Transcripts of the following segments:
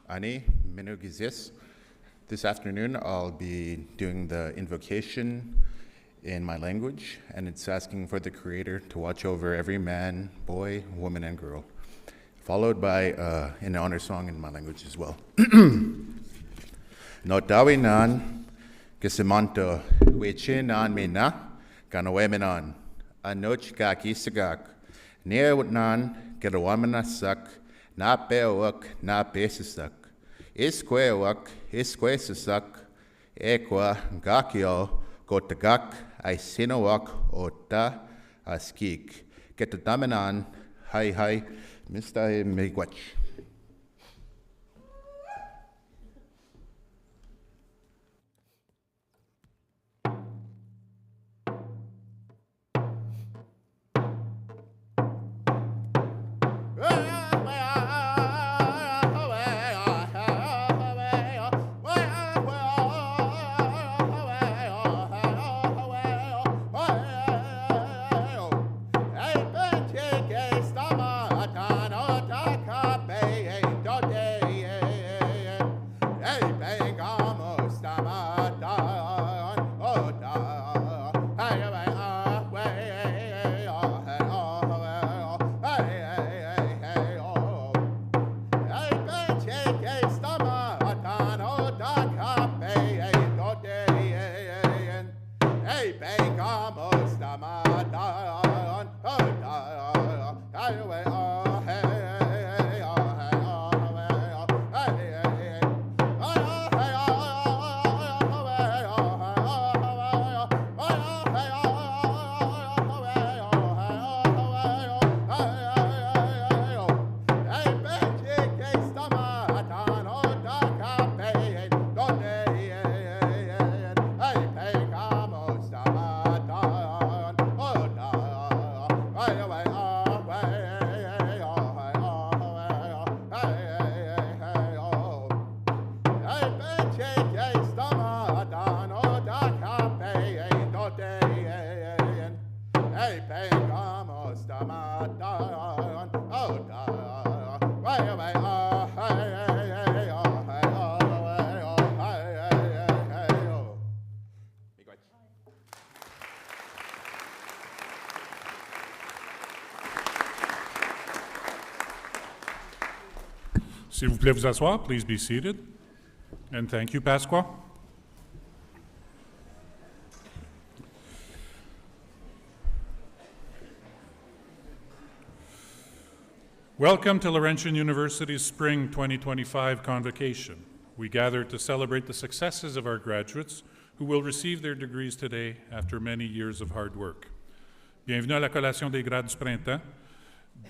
Ani Menugizis. This afternoon I'll be doing the invocation in my language, and it's asking for the Creator to watch over every man, boy, woman, and girl, followed by an honor song in my language as well. No tawinan kisimanto wechinan mena kanaweminan anoch kaki sagak neawnan kedawamana sak na pewak na pesasak isquewak isquesasak equa gakio kotagak aisinowak ota askik ketadaminan hi Mr. Megwach. S'il vous plaît, vous asseoir. Please be seated. And thank you, Pasqua. Welcome to Laurentian University's Spring 2025 Convocation. We gather to celebrate the successes of our graduates who will receive their degrees today after many years of hard work. Bienvenue à la collation des grades du printemps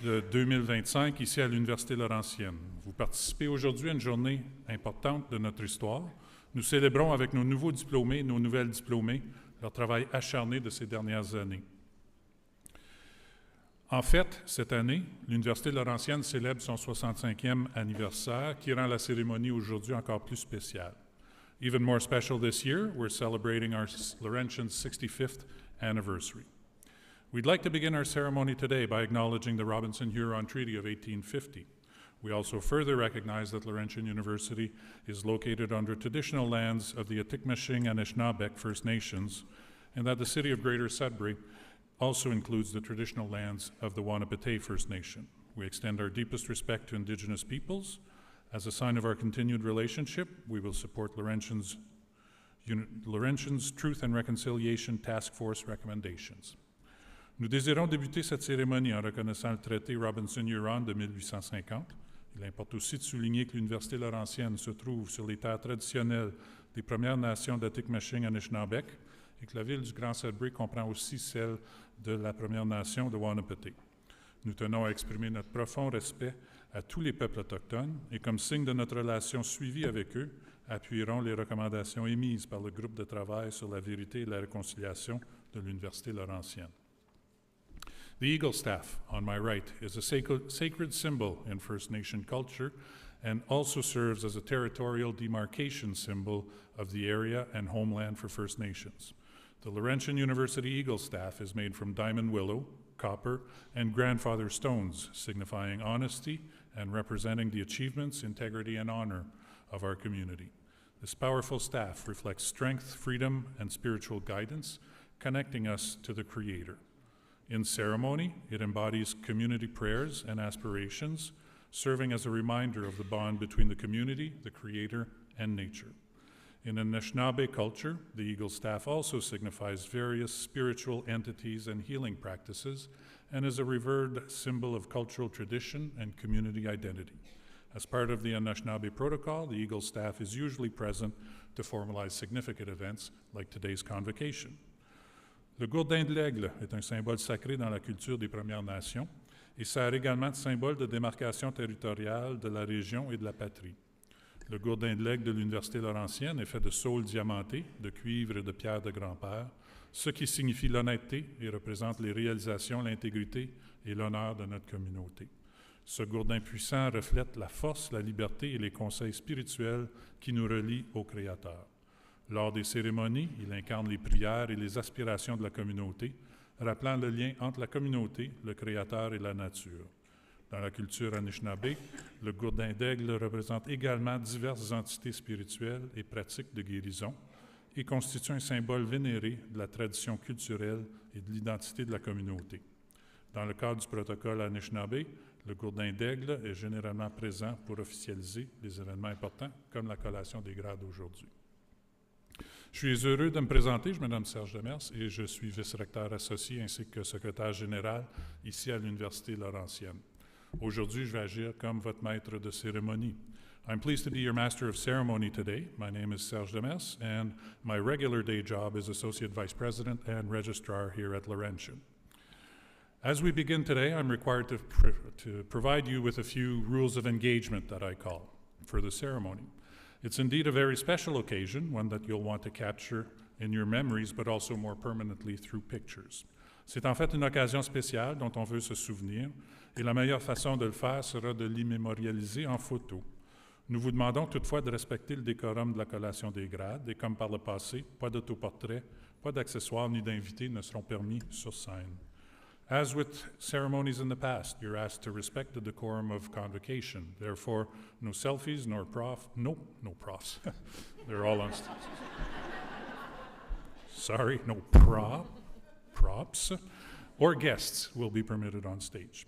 de 2025 ici à l'Université Laurentienne. Vous participez aujourd'hui à une journée importante de notre histoire. Nous célébrons avec nos nouveaux diplômés et nos nouvelles diplômées leur travail acharné de ces dernières années. En fait, cette année, l'Université Laurentienne célèbre son 65e anniversaire qui rend la cérémonie aujourd'hui encore plus spéciale. Even more special this year, we're celebrating our Laurentian's 65th anniversary. We'd like to begin our ceremony today by acknowledging the Robinson-Huron Treaty of 1850. We also further recognize that Laurentian University is located under traditional lands of the Attikmashing and Anishinaabe First Nations, and that the city of Greater Sudbury also includes the traditional lands of the Wahnapitae First Nation. We extend our deepest respect to Indigenous peoples. As a sign of our continued relationship, we will support Laurentian's Truth and Reconciliation Task Force recommendations. Nous désirons débuter cette cérémonie en reconnaissant le traité Robinson-Huron de 1850. Il importe aussi de souligner que l'Université Laurentienne se trouve sur les terres traditionnelles des Premières Nations d'Attikmashing et Anishinaabe et que la ville du Grand Sudbury comprend aussi celle de la Première Nation de Wahnapitae. Nous tenons à exprimer notre profond respect à tous les peuples autochtones et comme signe de notre relation suivie avec eux, appuierons les recommandations émises par le groupe de travail sur la vérité et la réconciliation de l'Université Laurentienne. The eagle staff on my right is a sacred symbol in First Nation culture and also serves as a territorial demarcation symbol of the area and homeland for First Nations. The Laurentian University eagle staff is made from diamond willow, copper, and grandfather stones, signifying honesty and representing the achievements, integrity, and honor of our community. This powerful staff reflects strength, freedom, and spiritual guidance, connecting us to the Creator. In ceremony, it embodies community prayers and aspirations, serving as a reminder of the bond between the community, the Creator, and nature. In Anishinaabe culture, the eagle staff also signifies various spiritual entities and healing practices and is a revered symbol of cultural tradition and community identity. As part of the Anishinaabe protocol, the eagle staff is usually present to formalize significant events like today's Convocation. Le gourdin de l'aigle est un symbole sacré dans la culture des Premières Nations et sert également de symbole de démarcation territoriale de la région et de la patrie. Le gourdin de l'aigle de l'Université Laurentienne est fait de saule diamanté, de cuivre et de pierre de grand-père, ce qui signifie l'honnêteté et représente les réalisations, l'intégrité et l'honneur de notre communauté. Ce gourdin puissant reflète la force, la liberté et les conseils spirituels qui nous relient au Créateur. Lors des cérémonies, il incarne les prières et les aspirations de la communauté, rappelant le lien entre la communauté, le Créateur et la nature. Dans la culture Anishinaabe, le gourdin d'aigle représente également diverses entités spirituelles et pratiques de guérison et constitue un symbole vénéré de la tradition culturelle et de l'identité de la communauté. Dans le cadre du protocole Anishinaabe, le gourdin d'aigle est généralement présent pour officialiser des événements importants comme la collation des grades aujourd'hui. Je suis heureux de me présenter, je me nomme Serge Demers et je suis vice-recteur associé ainsi que secrétaire général ici à l'Université Laurentienne. Aujourd'hui, je vais agir comme votre maître de cérémonie. I'm pleased to be your master of ceremony today. My name is Serge Demers, and my regular day job is Associate Vice President and Registrar here at Laurentian. As we begin today, I'm required to provide you with a few rules of engagement that I call for the ceremony. It's indeed a very special occasion, one that you'll want to capture in your memories, but also more permanently through pictures. C'est en fait une occasion spéciale dont on veut se souvenir, et la meilleure façon de le faire sera de l'immémorialiser en photo. Nous vous demandons toutefois de respecter le décorum de la collation des grades, et comme par le passé, pas d'autoportrait, pas d'accessoires ni d'invités ne seront permis sur scène. As with ceremonies in the past, you're asked to respect the decorum of convocation. Therefore, no selfies, no profs. They're all on stage. Sorry, no props, or guests will be permitted on stage.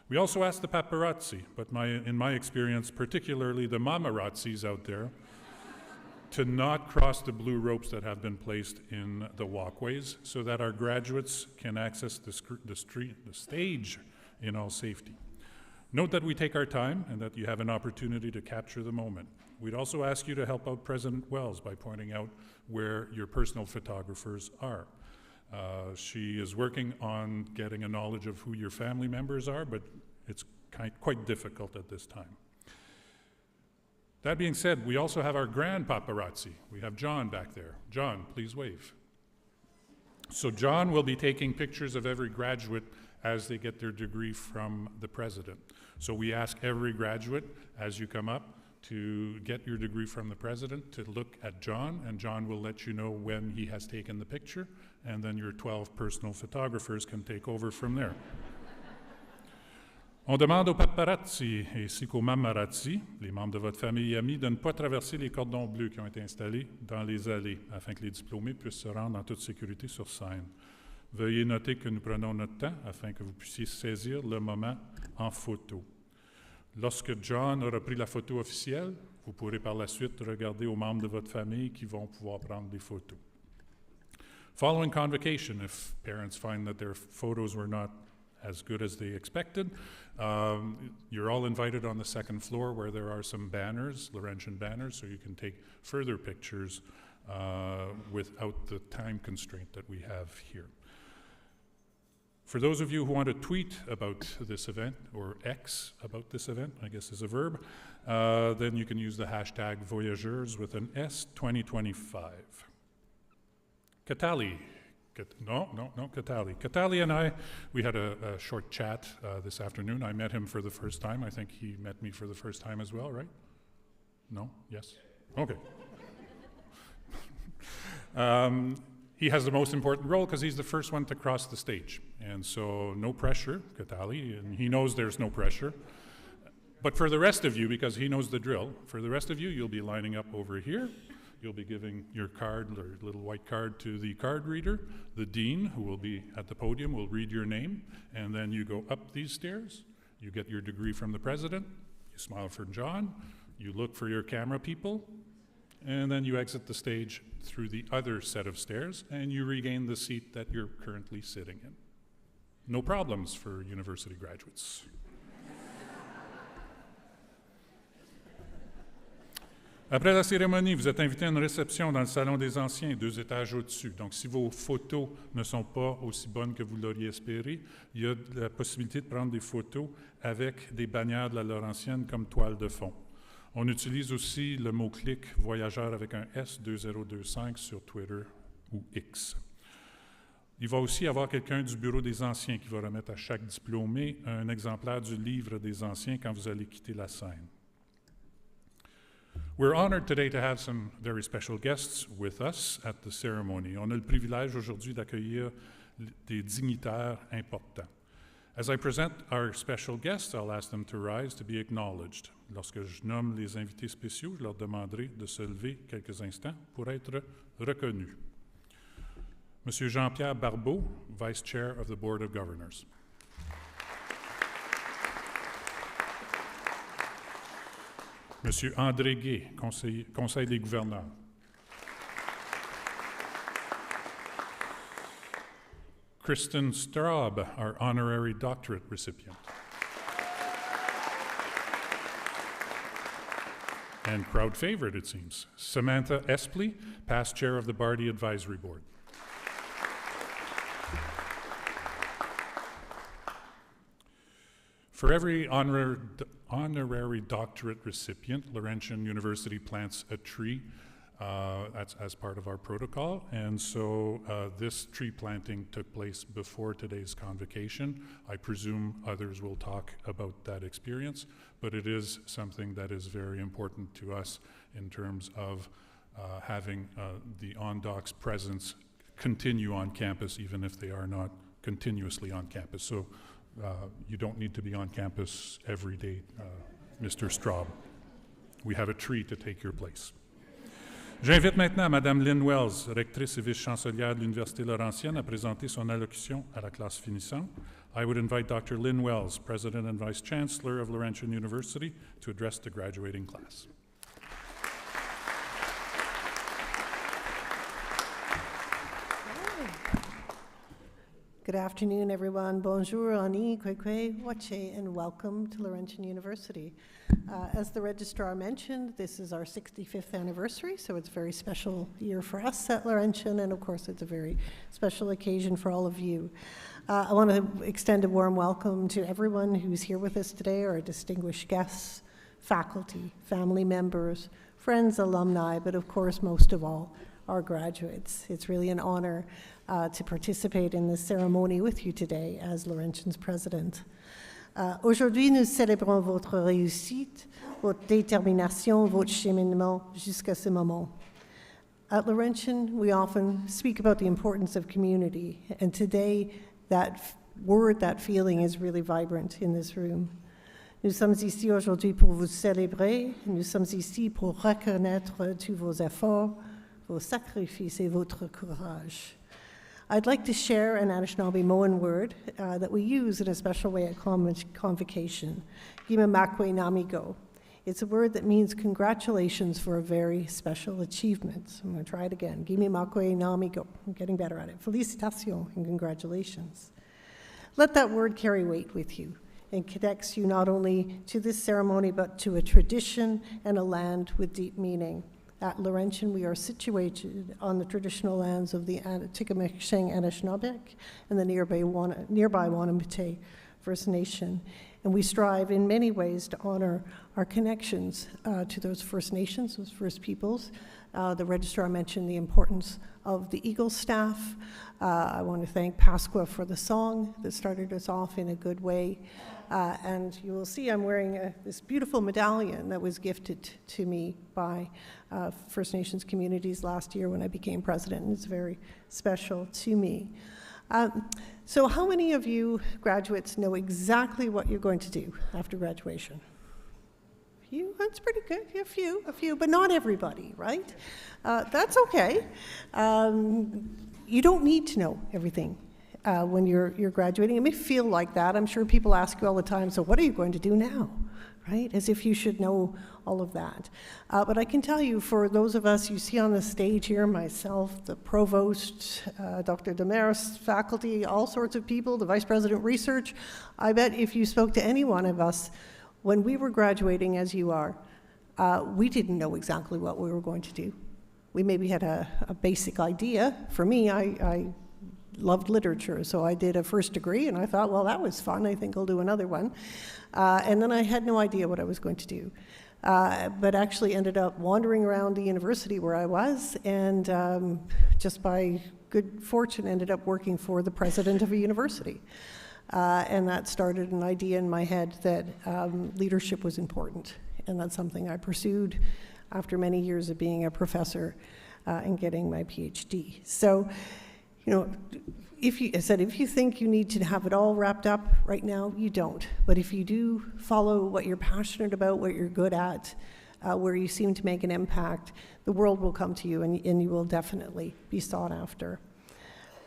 We also ask the paparazzi, but in my experience, particularly the mamarazzis out there, to not cross the blue ropes that have been placed in the walkways so that our graduates can access the stage in all safety. Note that we take our time and that you have an opportunity to capture the moment. We'd also ask you to help out President Wells by pointing out where your personal photographers are. She is working on getting a knowledge of who your family members are, but it's quite difficult at this time. That being said, we also have our grand paparazzi. We have John back there. John, please wave. So John will be taking pictures of every graduate as they get their degree from the president. So we ask every graduate, as you come up, to get your degree from the president, to look at John, and John will let you know when he has taken the picture, and then your 12 personal photographers can take over from there. On demande aux paparazzi ainsi qu'aux mamarazzi, les membres de votre famille et amis, de ne pas traverser les cordons bleus qui ont été installés dans les allées afin que les diplômés puissent se rendre en toute sécurité sur scène. Veuillez noter que nous prenons notre temps afin que vous puissiez saisir le moment en photo. Lorsque John aura pris la photo officielle, vous pourrez par la suite regarder aux membres de votre famille qui vont pouvoir prendre des photos. Following convocation, if parents find that their photos were not as good as they expected, you're all invited on the second floor where there are some banners, Laurentian banners, so you can take further pictures without the time constraint that we have here. For those of you who want to tweet about this event, or X about this event, I guess is a verb, then you can use the hashtag Voyageurs with an S 2025. Katali. Katali. Katali and I, we had a short chat this afternoon. I met him for the first time. I think he met me for the first time as well, right? No? Yes? Okay. he has the most important role because he's the first one to cross the stage. And so no pressure, Katali, and he knows there's no pressure. But for the rest of you, because he knows the drill, for the rest of you, you'll be lining up over here. You'll be giving your card, or little white card, to the card reader. The dean, who will be at the podium, will read your name, and then you go up these stairs. You get your degree from the president. You smile for John. You look for your camera people, and then you exit the stage through the other set of stairs, and you regain the seat that you're currently sitting in. No problems for university graduates. Après la cérémonie, vous êtes invité à une réception dans le Salon des Anciens, 2 étages au-dessus. Donc, si vos photos ne sont pas aussi bonnes que vous l'auriez espéré, il y a la possibilité de prendre des photos avec des bannières de la Laurentienne comme toile de fond. On utilise aussi le mot-clic « voyageur » avec un S 2025 sur Twitter ou X. Il va aussi y avoir quelqu'un du Bureau des Anciens qui va remettre à chaque diplômé un exemplaire du Livre des Anciens quand vous allez quitter la scène. We're honored today to have some very special guests with us at the ceremony. On a le privilège aujourd'hui d'accueillir des dignitaires importants. As I present our special guests, I'll ask them to rise to be acknowledged. Lorsque je nomme les invités spéciaux, je leur demanderai de se lever quelques instants pour être reconnus. Monsieur Jean-Pierre Barbeau, Vice Chair of the Board of Governors. Monsieur André Gay, Conseil des gouverneurs. Kristen Straub, our Honorary Doctorate recipient. And crowd favorite, it seems. Samantha Espley, past chair of the Bardi Advisory Board. For every honorary doctorate recipient, Laurentian University plants a tree as part of our protocol. And so this tree planting took place before today's convocation. I presume others will talk about that experience, but it is something that is very important to us in terms of having the on-docs presence continue on campus, even if they are not continuously on campus. So you don't need to be on campus every day, Mr. Straub. We have a tree to take your place. J'invite maintenant Mme Lynn Wells, rectrice et vice-chancelière de l'Université Laurentienne, à présenter son allocution à la classe finissante. I would invite Dr. Lynn Wells, President and Vice-Chancellor of Laurentian University, to address the graduating class. Good afternoon, everyone. Bonjour, ani, kwekwe, wache, and welcome to Laurentian University. As the registrar mentioned, this is our 65th anniversary, so it's a very special year for us at Laurentian, and of course it's a very special occasion for all of you. I want to extend a warm welcome to everyone who's here with us today, our distinguished guests, faculty, family members, friends, alumni, but of course, most of all, our graduates. It's really an honor to participate in this ceremony with you today as Laurentian's president. Aujourd'hui, nous célébrons votre réussite, votre détermination, votre cheminement jusqu'à ce moment. At Laurentian, we often speak about the importance of community, and today that word, that feeling is really vibrant in this room. Nous sommes ici aujourd'hui pour vous célébrer, nous sommes ici pour reconnaître tous vos efforts, vos sacrifices et votre courage. I'd like to share an Anishinaabe-Moan word that we use in a special way at Convocation, Gimamakwe Namigo. It's a word that means congratulations for a very special achievement. So I'm going to try it again. Gimamakwe Namigo. I'm getting better at it. Félicitations and congratulations. Let that word carry weight with you and connects you not only to this ceremony, but to a tradition and a land with deep meaning. At Laurentian, we are situated on the traditional lands of the Atikameksheng Anishinaabe and the nearby Wanamute First Nation. And we strive in many ways to honor our connections to those First Nations, those First peoples, The registrar mentioned the importance of the Eagle staff. I want to thank Pasqua for the song that started us off in a good way. And you will see I'm wearing this beautiful medallion that was gifted to me by First Nations communities last year when I became president, and it's very special to me. So how many of you graduates know exactly what you're going to do after graduation? A few? That's pretty good. A few, but not everybody, right? That's okay. You don't need to know everything when you're graduating. It may feel like that. I'm sure people ask you all the time, so what are you going to do now? Right? As if you should know all of that. But I can tell you, for those of us you see on the stage here, myself, the provost, Dr. Demers, faculty, all sorts of people, the vice president of research, I bet if you spoke to any one of us, when we were graduating as you are, we didn't know exactly what we were going to do. We maybe had a basic idea. For me, I loved literature, so I did a first degree, and I thought, well, that was fun. I think I'll do another one. And then I had no idea what I was going to do, but actually ended up wandering around the university where I was, and just by good fortune ended up working for the president of a university. And that started an idea in my head that leadership was important, and that's something I pursued after many years of being a professor and getting my PhD. So, you know, if you think you need to have it all wrapped up right now, you don't. But if you do follow what you're passionate about, what you're good at, where you seem to make an impact, the world will come to you, and you will definitely be sought after.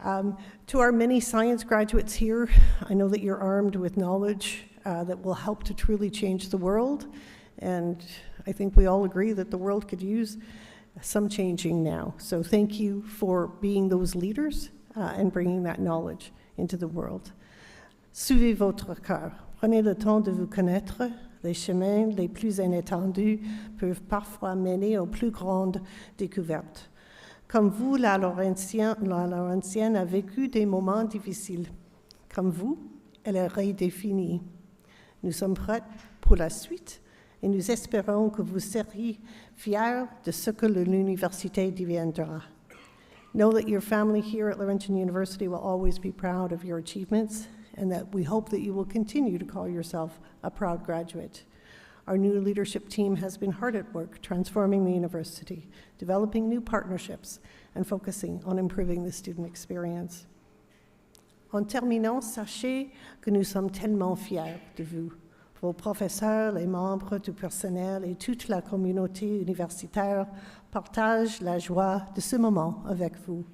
To our many science graduates here, I know that you're armed with knowledge that will help to truly change the world, and I think we all agree that the world could use some changing now. So thank you for being those leaders and bringing that knowledge into the world. Suivez votre cœur. Prenez le temps de vous connaître. Les chemins les plus inattendus peuvent parfois mener aux plus grandes découvertes. Comme vous, la Laurentienne a vécu des moments difficiles. Comme vous, elle a redéfini. Nous sommes prêts pour la suite et nous espérons que vous serez fiers de ce que l'université deviendra. Know that your family here at Laurentian University will always be proud of your achievements, and that we hope that you will continue to call yourself a proud graduate. Our new leadership team has been hard at work transforming the university, developing new partnerships, and focusing on improving the student experience. En terminant, sachez que nous sommes tellement fiers de vous, vos professeurs, les membres du personnel et toute la communauté universitaire partagent la joie de ce moment avec vous.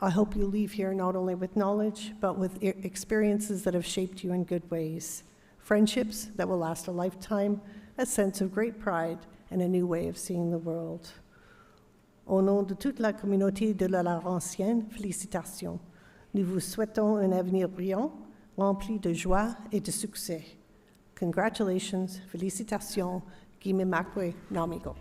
I hope you leave here not only with knowledge, but with experiences that have shaped you in good ways. Friendships that will last a lifetime, a sense of great pride, and a new way of seeing the world. Au nom de toute la communauté de la Laurentienne, félicitations. Nous vous souhaitons un avenir brillant, rempli de joie et de succès. Congratulations, félicitations, Gime Makwe Namigo.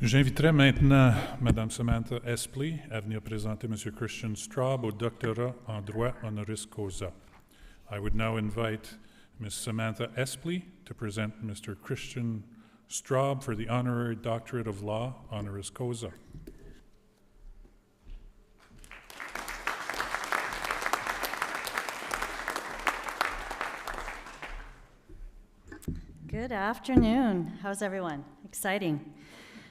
J'inviterai maintenant Mme Samantha Espley à venir présenter M. Christian Straub au doctorat en droit honoris causa. I would now invite Ms. Samantha Espley to present Mr. Christian Straub for the Honorary Doctorate of Law honoris causa. Good afternoon. How's everyone? Exciting.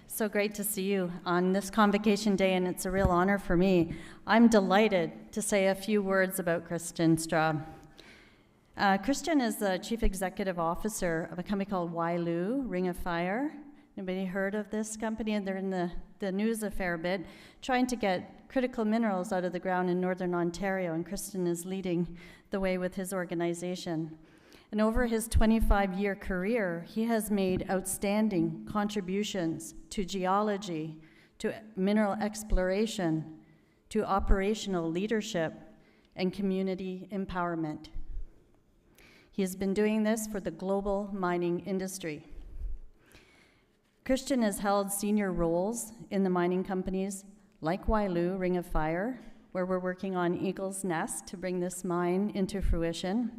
So great to see you on this Convocation Day, and it's a real honor for me. I'm delighted to say a few words about Christian Straub. Christian is the Chief Executive Officer of a company called Wailu, Ring of Fire. Anybody heard of this company? They're in the news a fair bit, trying to get critical minerals out of the ground in northern Ontario, and Christian is leading the way with his organization. And over his 25-year career, he has made outstanding contributions to geology, to mineral exploration, to operational leadership, and community empowerment. He has been doing this for the global mining industry. Christian has held senior roles in the mining companies like Wailu, Ring of Fire, where we're working on Eagle's Nest to bring this mine into fruition.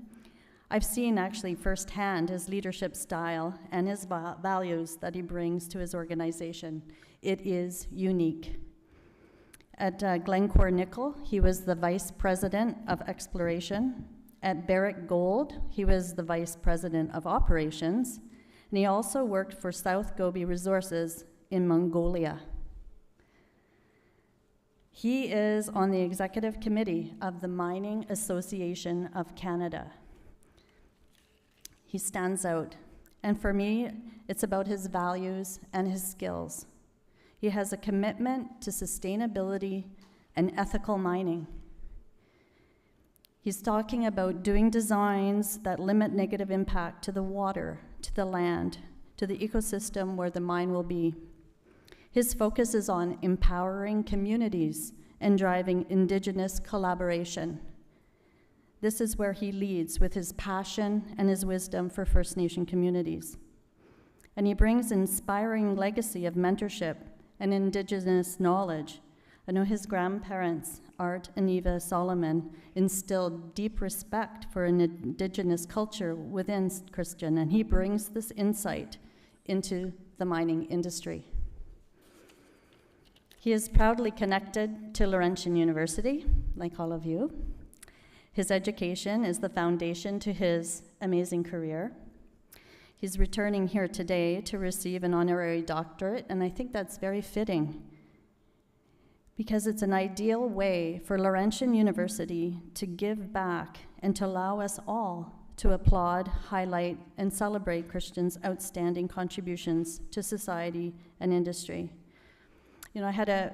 I've seen actually firsthand his leadership style and his values that he brings to his organization. It is unique. At Glencore Nickel, he was the Vice President of Exploration. At Barrick Gold, he was the Vice President of Operations, and he also worked for South Gobi Resources in Mongolia. He is on the executive committee of the Mining Association of Canada. He stands out, and for me, it's about his values and his skills. He has a commitment to sustainability and ethical mining. He's talking about doing designs that limit negative impact to the water, to the land, to the ecosystem where the mine will be. His focus is on empowering communities and driving Indigenous collaboration. This is where he leads with his passion and his wisdom for First Nation communities. And he brings an inspiring legacy of mentorship and Indigenous knowledge. I know his grandparents, Art and Eva Solomon, instilled deep respect for an Indigenous culture within Christian, and he brings this insight into the mining industry. He is proudly connected to Laurentian University, like all of you. His education is the foundation to his amazing career. He's returning here today to receive an honorary doctorate, and I think that's very fitting because it's an ideal way for Laurentian University to give back and to allow us all to applaud, highlight, and celebrate Christian's outstanding contributions to society and industry. You know, I had a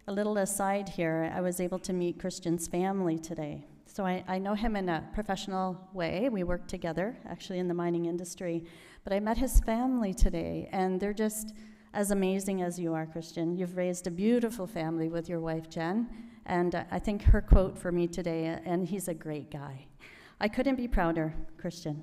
little aside here. I was able to meet Christian's family today. So I know him in a professional way. We work together, actually, in the mining industry. But I met his family today, and they're just as amazing as you are, Christian. You've raised a beautiful family with your wife, Jen, and I think her quote for me today, and he's a great guy. I couldn't be prouder, Christian.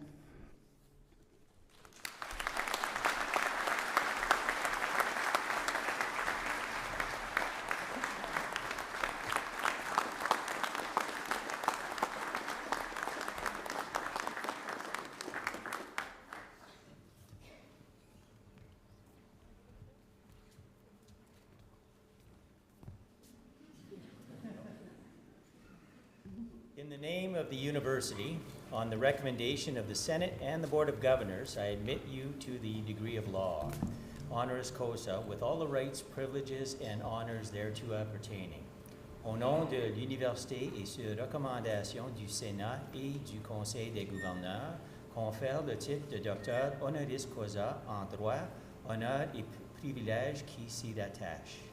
In the name of the university, on the recommendation of the Senate and the Board of Governors, I admit you to the degree of law, honoris causa, with all the rights, privileges, and honors thereto appertaining. Au nom de l'université et sur recommandation du Sénat et du Conseil des gouverneurs, confère le titre de docteur honoris causa en droit, honneur et privilèges qui s'y rattachent.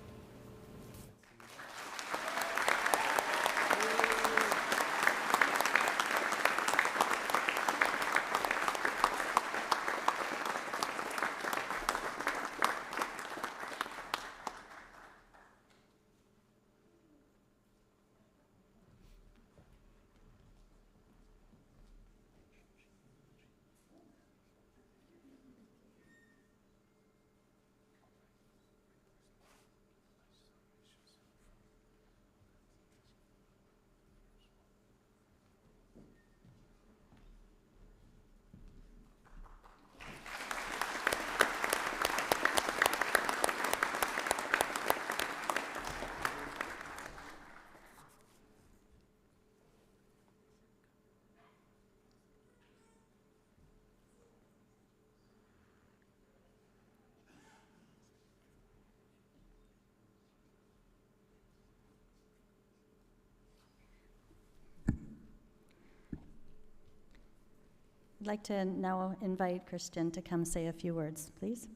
I'd like to now invite Christian to come say a few words, please.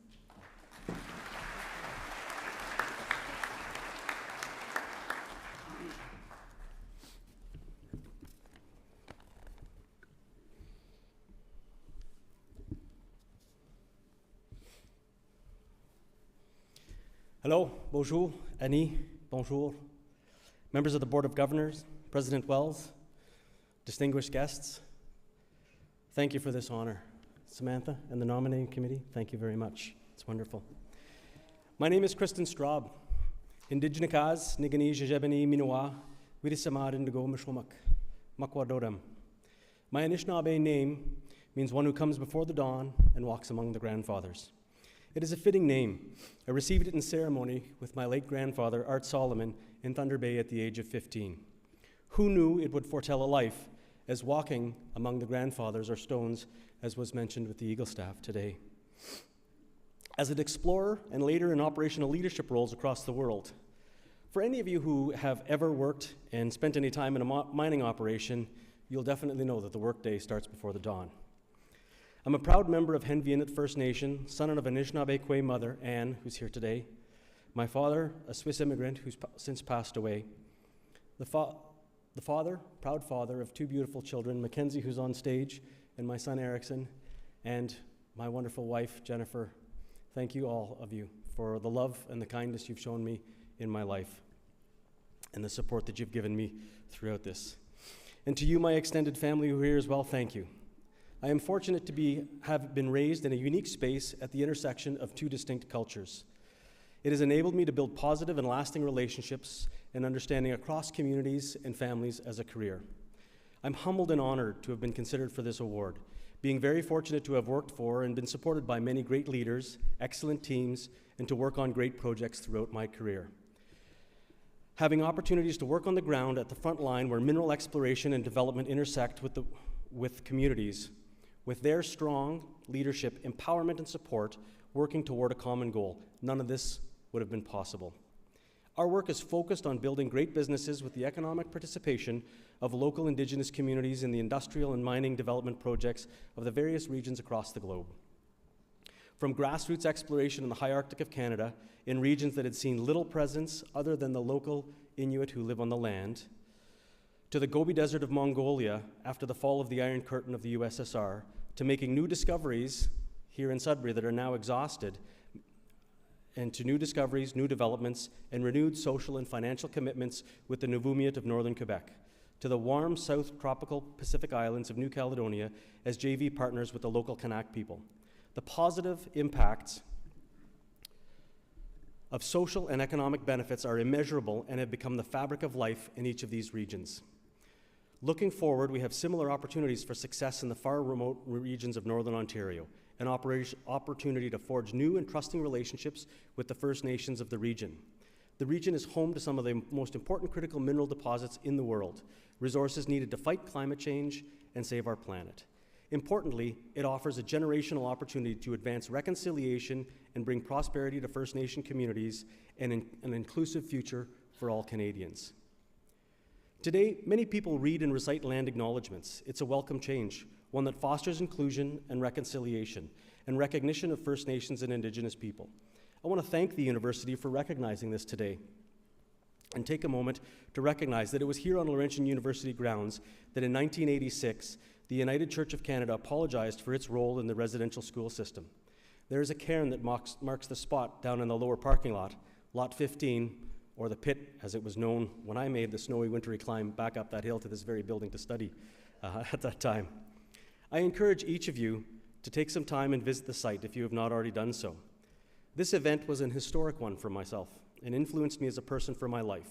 Hello, bonjour, Annie, bonjour. Members of the Board of Governors, President Wells, distinguished guests, thank you for this honor. Samantha and the nominating committee, thank you very much. It's wonderful. My name is Kristen Straub. Indigenous Niganese Jejebeni Minoa, Wirisamad Indigo Mishwamak, Makwadodam. My Anishinaabe name means one who comes before the dawn and walks among the grandfathers. It is a fitting name. I received it in ceremony with my late grandfather, Art Solomon, in Thunder Bay at the age of 15. Who knew it would foretell a life as walking among the grandfathers or stones, as was mentioned with the Eagle Staff today. As an explorer and later in operational leadership roles across the world, for any of you who have ever worked and spent any time in a mining operation, you'll definitely know that the workday starts before the dawn. I'm a proud member of Henvianit First Nation, son of an Anishinaabe mother, Anne, who's here today. My father, a Swiss immigrant who's since passed away. The father, proud father of two beautiful children, Mackenzie, who's on stage, and my son, Erickson, and my wonderful wife, Jennifer. Thank you, all of you, for the love and the kindness you've shown me in my life and the support that you've given me throughout this. And to you, my extended family who are here as well, thank you. I am fortunate to have been raised in a unique space at the intersection of two distinct cultures. It has enabled me to build positive and lasting relationships and understanding across communities and families as a career. I'm humbled and honored to have been considered for this award, being very fortunate to have worked for and been supported by many great leaders, excellent teams, and to work on great projects throughout my career. Having opportunities to work on the ground at the front line where mineral exploration and development intersect with communities, with their strong leadership, empowerment, and support, working toward a common goal. None of this would have been possible. Our work is focused on building great businesses with the economic participation of local Indigenous communities in the industrial and mining development projects of the various regions across the globe. From grassroots exploration in the high Arctic of Canada, in regions that had seen little presence other than the local Inuit who live on the land, to the Gobi Desert of Mongolia after the fall of the Iron Curtain of the USSR, to making new discoveries here in Sudbury that are now exhausted, and to new discoveries, new developments, and renewed social and financial commitments with the Nuvvumiat of northern Quebec, to the warm South Tropical Pacific Islands of New Caledonia as JV partners with the local Kanak people. The positive impacts of social and economic benefits are immeasurable and have become the fabric of life in each of these regions. Looking forward, we have similar opportunities for success in the far remote regions of Northern Ontario, an opportunity to forge new and trusting relationships with the First Nations of the region. The region is home to some of the most important critical mineral deposits in the world, resources needed to fight climate change and save our planet. Importantly, it offers a generational opportunity to advance reconciliation and bring prosperity to First Nation communities and an inclusive future for all Canadians. Today, many people read and recite land acknowledgements. It's a welcome change, one that fosters inclusion and reconciliation and recognition of First Nations and Indigenous people. I want to thank the university for recognizing this today and take a moment to recognize that it was here on Laurentian University grounds that in 1986, the United Church of Canada apologized for its role in the residential school system. There is a cairn that marks the spot down in the lower parking lot, Lot 15, or the pit as it was known when I made the snowy wintry climb back up that hill to this very building to study at that time. I encourage each of you to take some time and visit the site if you have not already done so. This event was an historic one for myself and influenced me as a person for my life.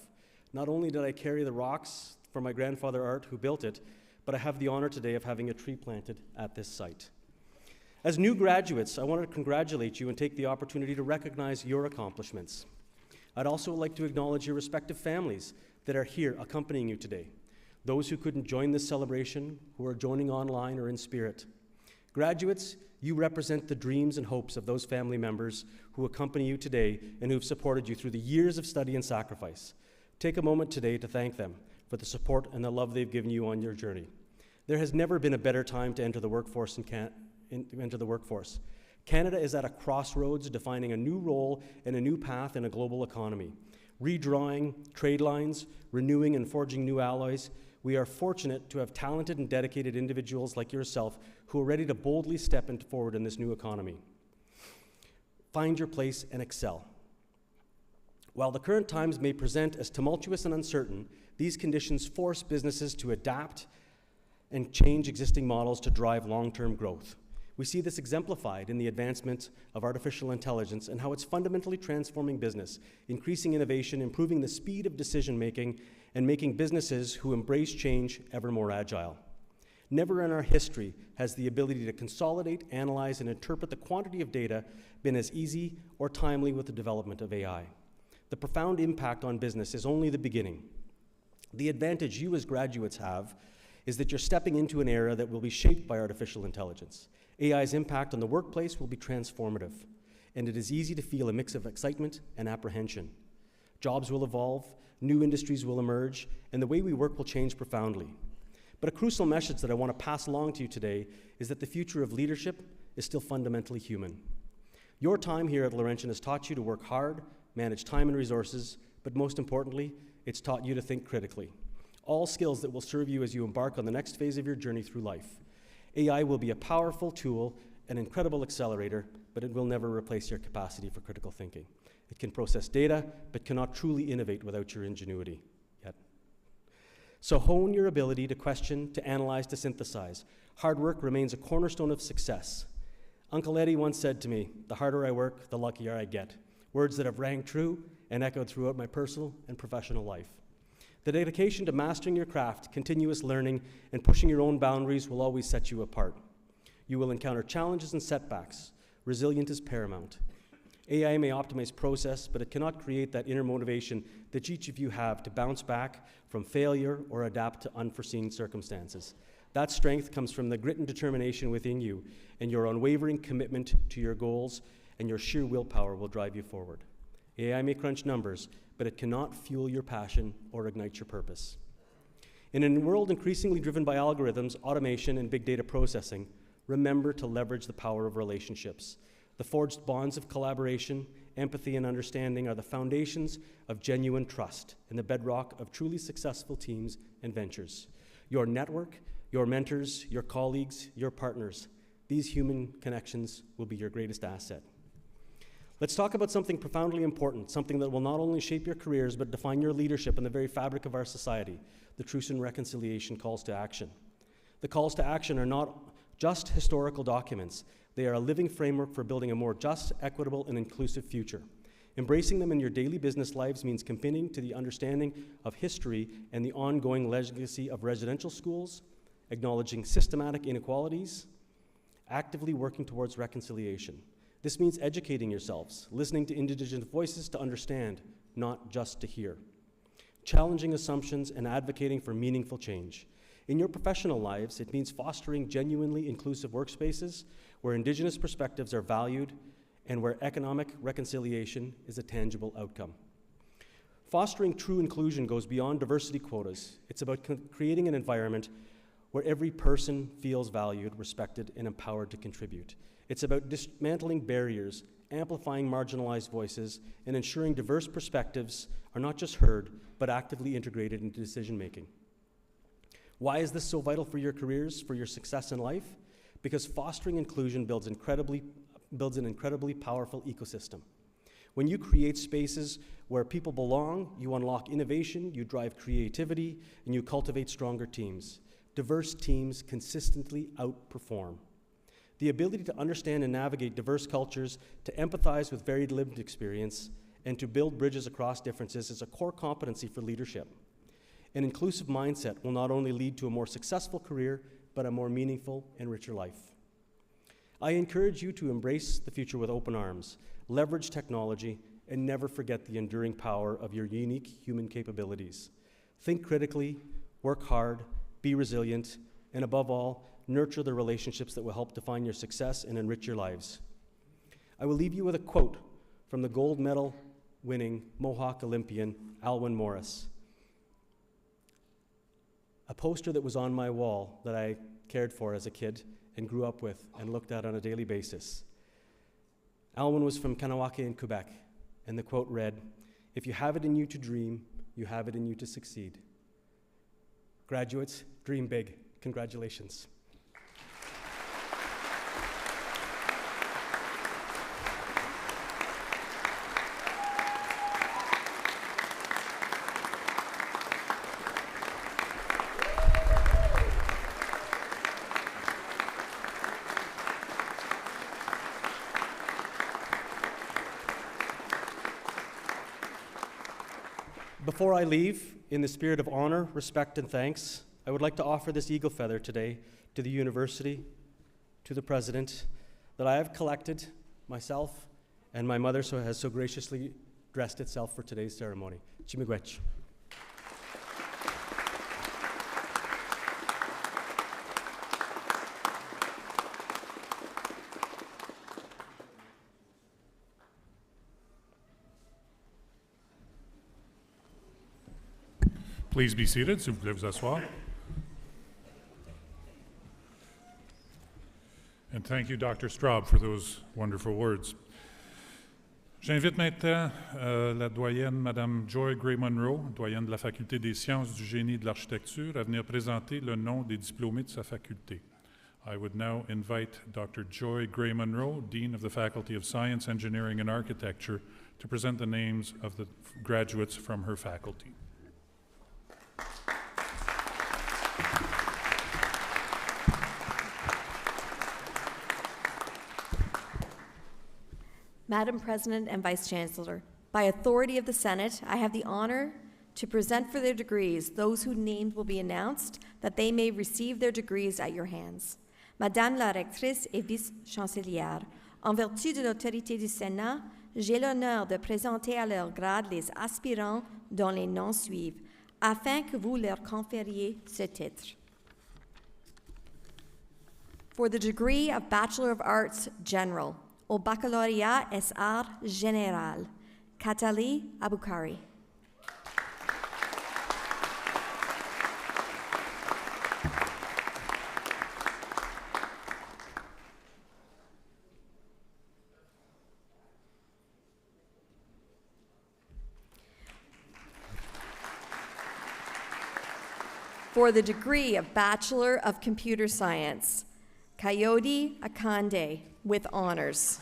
Not only did I carry the rocks for my grandfather Art, who built it, but I have the honor today of having a tree planted at this site. As new graduates, I want to congratulate you and take the opportunity to recognize your accomplishments. I'd also like to acknowledge your respective families that are here accompanying you today, those who couldn't join this celebration, who are joining online or in spirit. Graduates, you represent the dreams and hopes of those family members who accompany you today and who've supported you through the years of study and sacrifice. Take a moment today to thank them for the support and the love they've given you on your journey. There has never been a better time to enter the workforce. Canada is at a crossroads, defining a new role and a new path in a global economy. Redrawing trade lines, renewing and forging new allies, we are fortunate to have talented and dedicated individuals like yourself who are ready to boldly step forward in this new economy. Find your place and excel. While the current times may present as tumultuous and uncertain, these conditions force businesses to adapt and change existing models to drive long-term growth. We see this exemplified in the advancement of artificial intelligence and how it's fundamentally transforming business, increasing innovation, improving the speed of decision-making, and making businesses who embrace change ever more agile. Never in our history has the ability to consolidate, analyze, and interpret the quantity of data been as easy or timely with the development of AI. The profound impact on business is only the beginning. The advantage you as graduates have is that you're stepping into an era that will be shaped by artificial intelligence. AI's impact on the workplace will be transformative, and it is easy to feel a mix of excitement and apprehension. Jobs will evolve, new industries will emerge, and the way we work will change profoundly. But a crucial message that I want to pass along to you today is that the future of leadership is still fundamentally human. Your time here at Laurentian has taught you to work hard, manage time and resources, but most importantly, it's taught you to think critically. All skills that will serve you as you embark on the next phase of your journey through life. AI will be a powerful tool, an incredible accelerator, but it will never replace your capacity for critical thinking. It can process data, but cannot truly innovate without your ingenuity yet. So hone your ability to question, to analyze, to synthesize. Hard work remains a cornerstone of success. Uncle Eddie once said to me, "The harder I work, the luckier I get." Words that have rang true and echoed throughout my personal and professional life. The dedication to mastering your craft, continuous learning, and pushing your own boundaries will always set you apart. You will encounter challenges and setbacks. Resilience is paramount. AI may optimize process, but it cannot create that inner motivation that each of you have to bounce back from failure or adapt to unforeseen circumstances. That strength comes from the grit and determination within you, and your unwavering commitment to your goals, and your sheer willpower will drive you forward. AI may crunch numbers, but it cannot fuel your passion or ignite your purpose. In a world increasingly driven by algorithms, automation, and big data processing, remember to leverage the power of relationships. The forged bonds of collaboration, empathy, and understanding are the foundations of genuine trust and the bedrock of truly successful teams and ventures. Your network, your mentors, your colleagues, your partners, these human connections will be your greatest asset. Let's talk about something profoundly important, something that will not only shape your careers, but define your leadership and the very fabric of our society, the Truth and Reconciliation calls to action. The calls to action are not just historical documents. They are a living framework for building a more just, equitable, and inclusive future. Embracing them in your daily business lives means committing to the understanding of history and the ongoing legacy of residential schools, acknowledging systematic inequalities, actively working towards reconciliation. This means educating yourselves, listening to Indigenous voices to understand, not just to hear. Challenging assumptions and advocating for meaningful change. In your professional lives, it means fostering genuinely inclusive workspaces where Indigenous perspectives are valued and where economic reconciliation is a tangible outcome. Fostering true inclusion goes beyond diversity quotas. It's about creating an environment where every person feels valued, respected, and empowered to contribute. It's about dismantling barriers, amplifying marginalized voices, and ensuring diverse perspectives are not just heard, but actively integrated into decision-making. Why is this so vital for your careers, for your success in life? Because fostering inclusion builds an incredibly powerful ecosystem. When you create spaces where people belong, you unlock innovation, you drive creativity, and you cultivate stronger teams. Diverse teams consistently outperform. The ability to understand and navigate diverse cultures, to empathize with varied lived experience, and to build bridges across differences is a core competency for leadership. An inclusive mindset will not only lead to a more successful career, but a more meaningful and richer life. I encourage you to embrace the future with open arms, leverage technology, and never forget the enduring power of your unique human capabilities. Think critically, work hard, be resilient, and above all, nurture the relationships that will help define your success and enrich your lives. I will leave you with a quote from the gold medal winning Mohawk Olympian Alwyn Morris. A poster that was on my wall that I cared for as a kid and grew up with and looked at on a daily basis. Alwyn was from Kanawake in Quebec, and the quote read, "If you have it in you to dream, you have it in you to succeed." Graduates, dream big. Congratulations. Before I leave, in the spirit of honor, respect, and thanks, I would like to offer this eagle feather today to the university, to the president, that I have collected myself and my mother has so graciously dressed itself for today's ceremony. Chimigwech. Please be seated, s'il vous plaît, vous asseoir. And thank you, Dr. Straub, for those wonderful words. J'invite maintenant la doyenne Madame Joy Gray-Monroe, doyenne de la Faculté des sciences du génie et de l'architecture, à venir présenter le nom des diplômés de sa faculté. I would now invite Dr. Joy Gray-Monroe, Dean of the Faculty of Science, Engineering, and Architecture, to present the names of the graduates from her faculty. Madam President and Vice Chancellor, by authority of the Senate, I have the honor to present for their degrees those whose names will be announced, that they may receive their degrees at your hands. Madame la rectrice et vice-chancelière, en vertu de l'autorité du Sénat, j'ai l'honneur de présenter à leur grade les aspirants dont les noms suivent, afin que vous leur confériez ce titre. For the degree of Bachelor of Arts General, au Baccalauréat et Arts Général, Katali Aboukari. For the degree of Bachelor of Computer Science, Coyote Akande, with honors.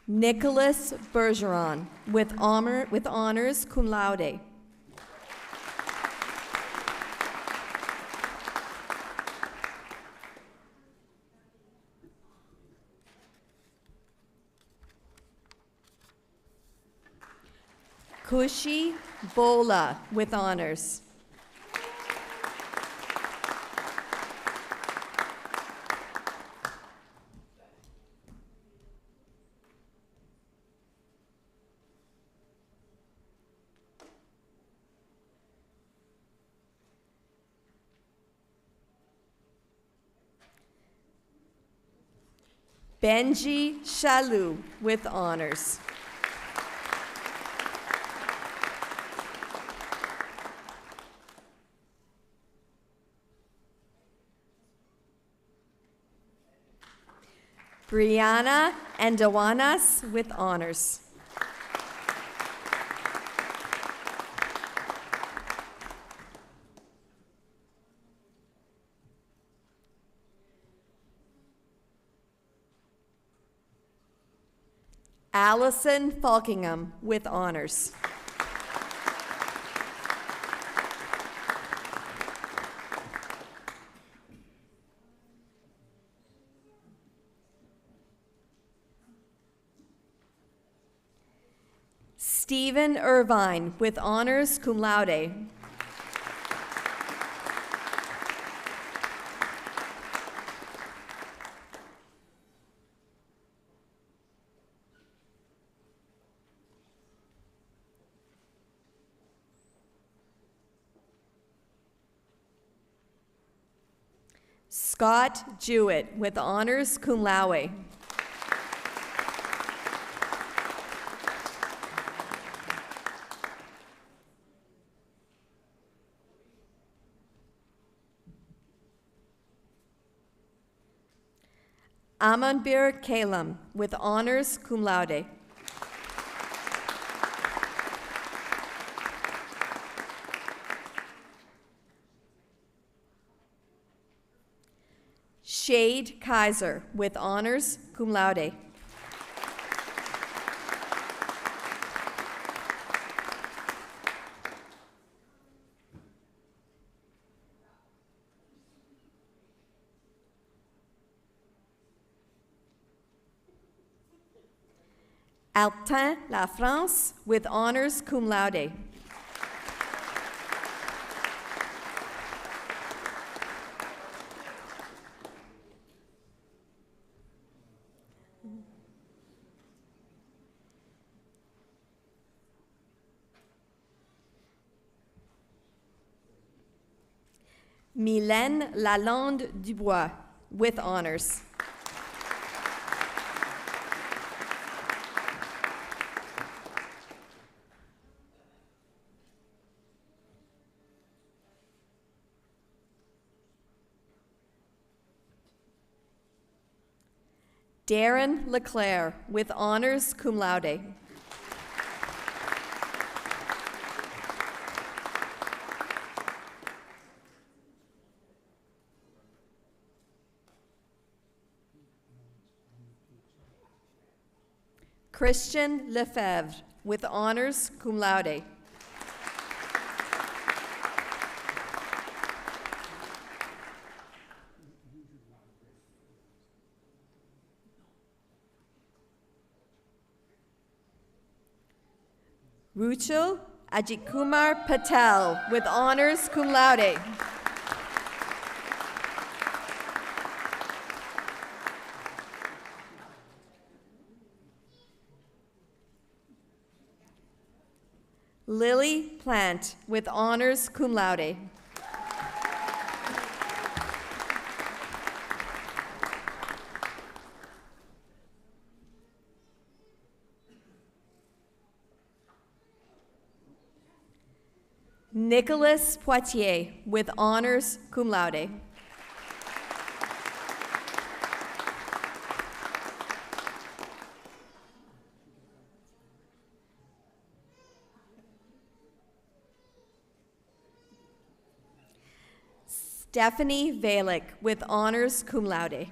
Nicholas Bergeron, with honors cum laude. Kushi Bola, with honors. Benji Shalou, with honors. Brianna Andawanas, with honors. Allison Falkingham, with honors. Stephen Irvine, with honors cum laude. Scott Jewett, with honors cum laude. Amanbir Kalam, with honors cum laude. Shade Kaiser, with honors cum laude. Altin La France with honors cum laude. Mylène Lalande Dubois with honors. Darren Leclerc with honors cum laude. Christian Lefebvre with honors cum laude. Ruchil Ajitkumar Patel with honors cum laude. Lily Plant with honors cum laude. Nicholas Poitier with honors cum laude. Stephanie Valick with honors cum laude.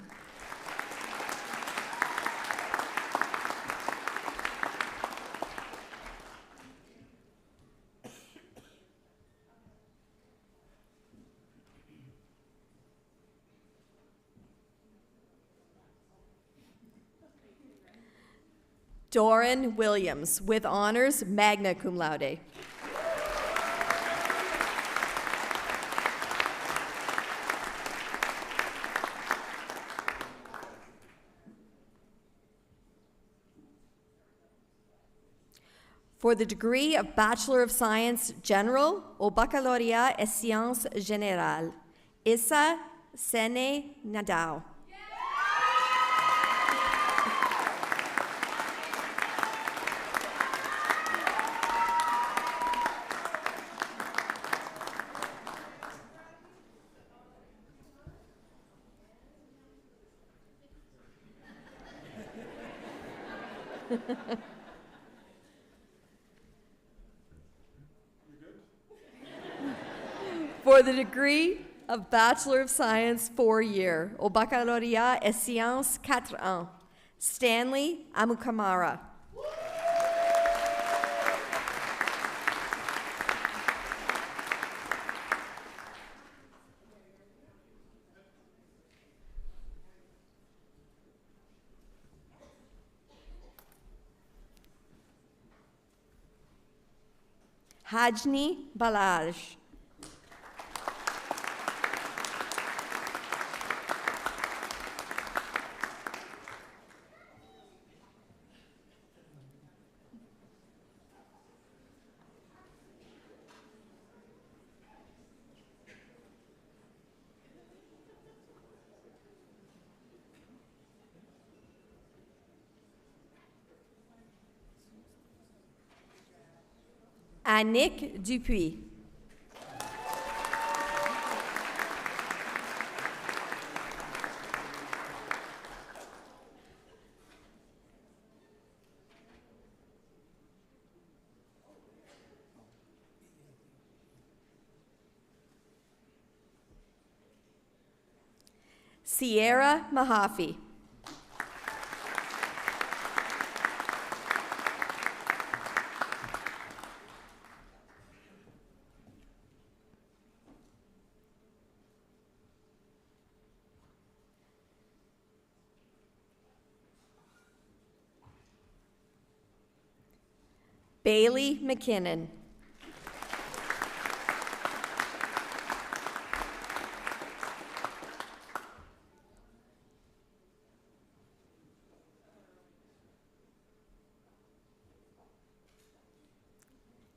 Doran Williams with honors magna cum laude. For the degree of Bachelor of Science General au Baccalauréat et Sciences Générales, Issa Sene Nadao. For the degree of Bachelor of Science 4-year au Baccalauréat et Sciences 4 Stanley Amukamara. Hajni Balaj. Annick Dupuis. Sierra Mahaffey. Bailey McKinnon.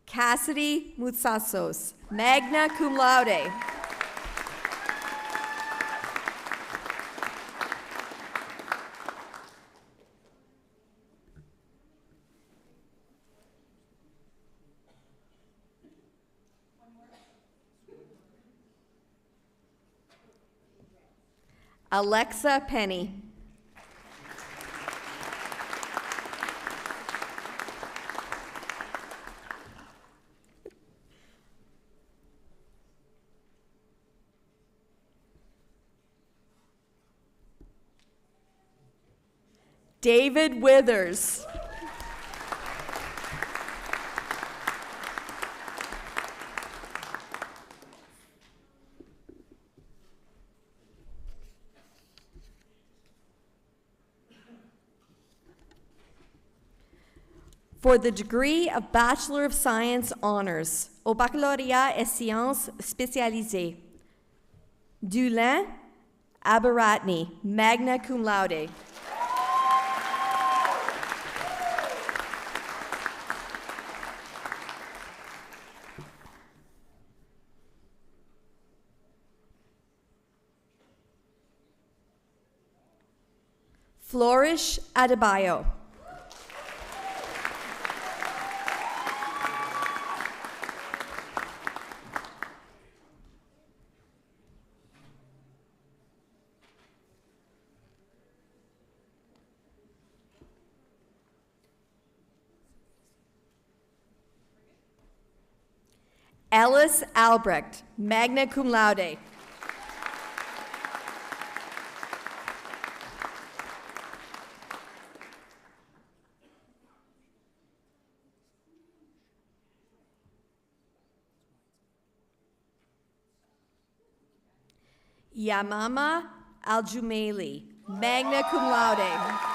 Cassidy Mutsasos, magna cum laude. Alexa Penny. David Withers. For the degree of Bachelor of Science Honors au Baccalauréat et Sciences Spécialisées, Dulin Abaratney, magna cum laude. Flourish Adebayo. Ellis Albrecht, magna cum laude. Yamama Aljumaili, magna cum laude.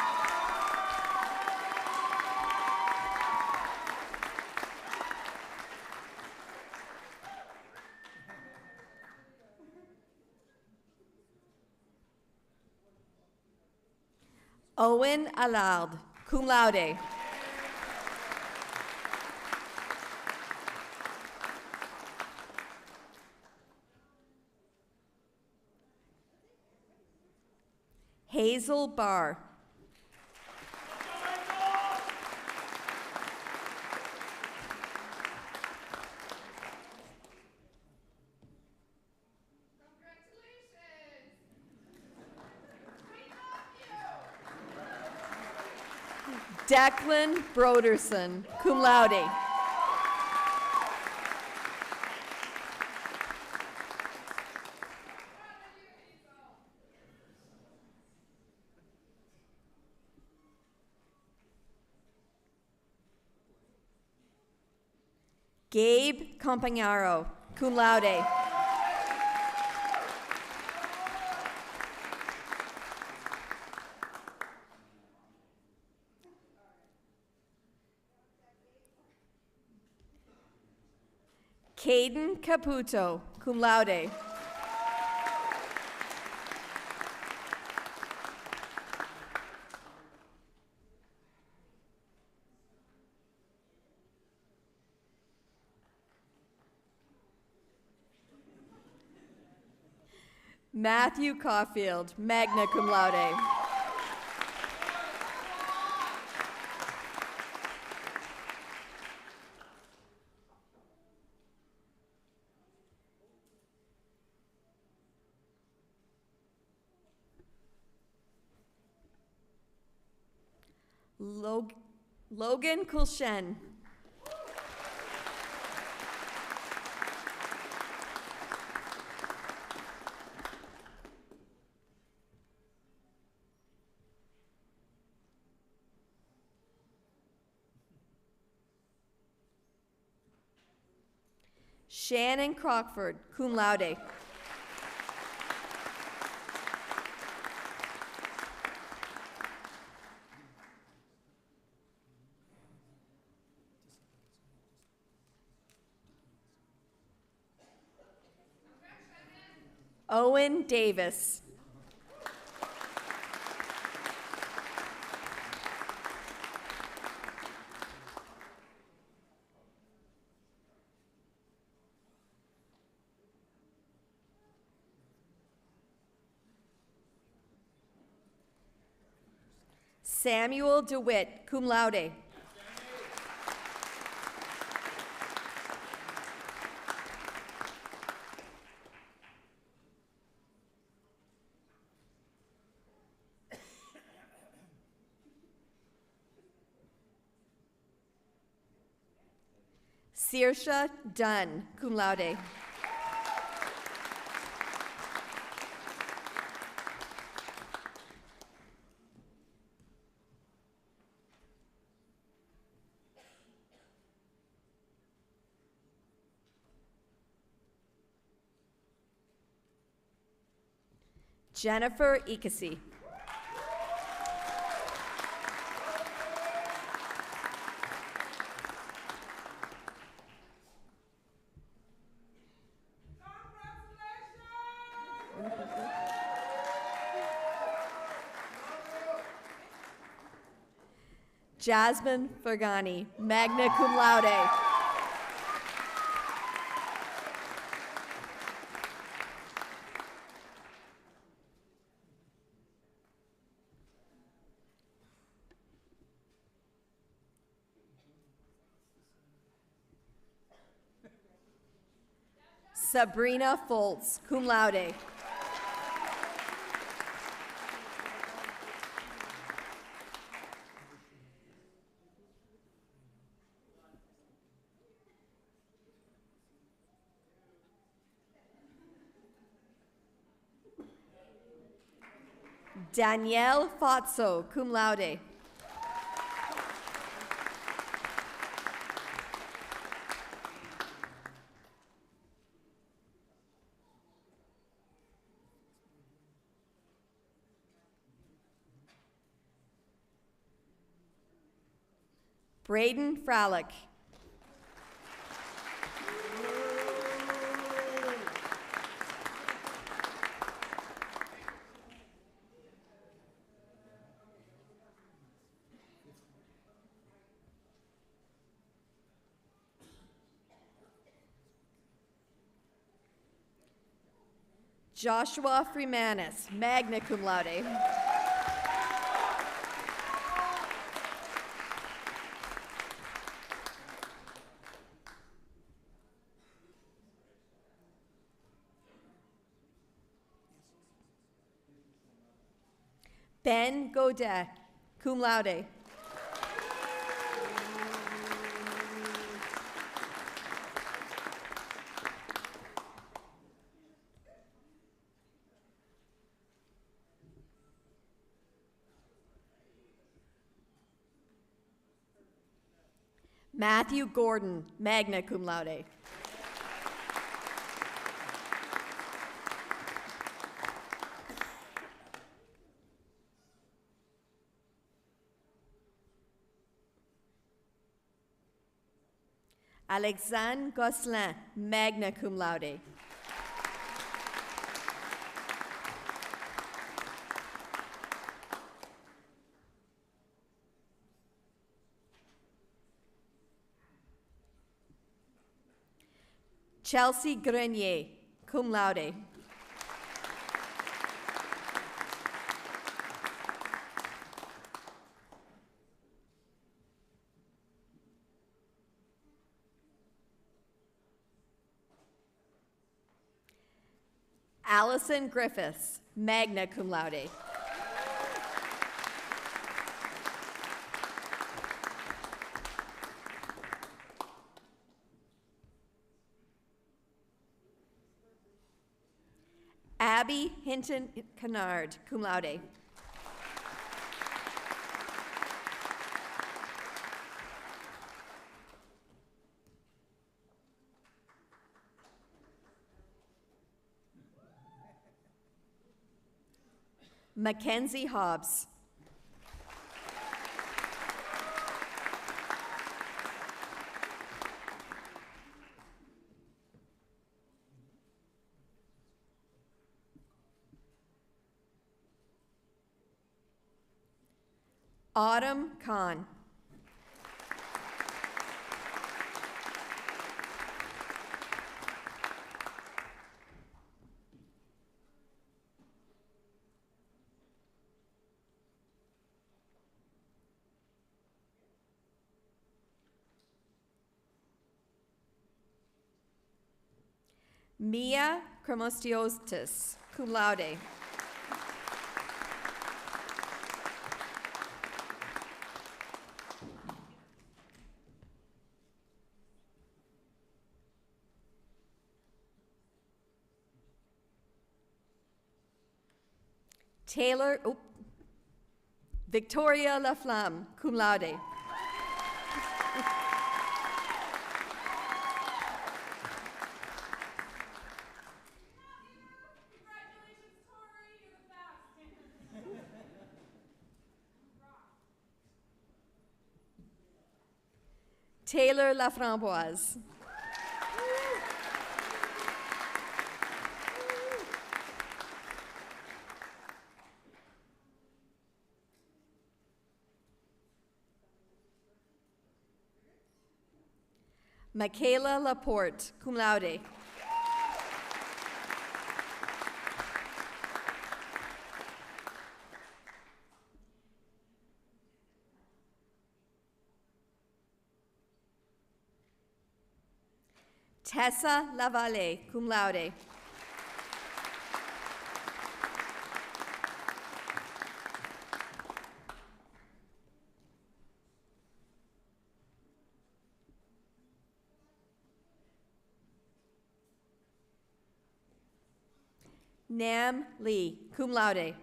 Owen Allard, cum laude. Hazel Barr. Declan Broderson, cum laude. Gabe Compagnaro, cum laude. Caden Caputo, cum laude. Matthew Caulfield, magna cum laude. Logan Kulshen. Shannon Crockford, cum laude. Owen Davis. Samuel DeWitt, cum laude. Saoirse Dunn, cum laude. Jennifer Ikasi. Jasmine Fergani, magna cum laude. Sabrina Foltz, cum laude. Danielle Fazzo, cum laude. Braden Fralick. Joshua Freemanis, magna cum laude. Ben Godet, cum laude. Matthew Gordon, magna cum laude. Alexandre Gosselin, magna cum laude. Chelsea Grenier, cum laude. Allison Griffiths, magna cum laude. Abby Hinton Kennard, cum laude. Mackenzie Hobbs. Autumn Khan. Mia Kremostiotis, cum laude. Victoria Laflamme, cum laude. Taylor Laframboise. Michaela Laporte, cum laude. Tessa Lavalle, cum laude. Nam Lee, cum laude.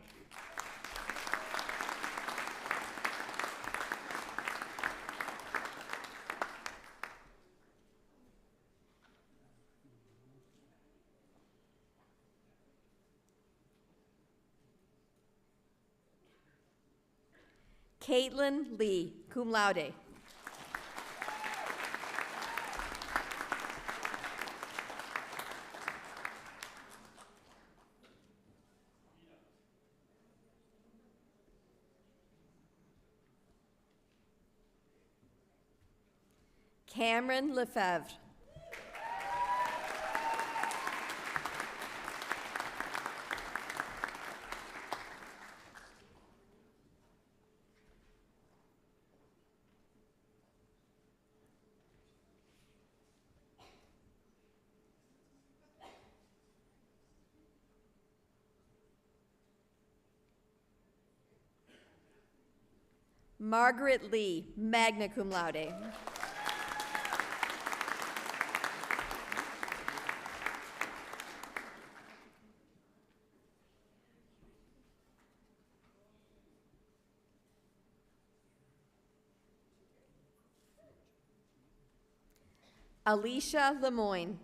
Caitlin Lee, cum laude. Cameron Lefebvre. Margaret Lee, magna cum laude. Alicia Lemoyne.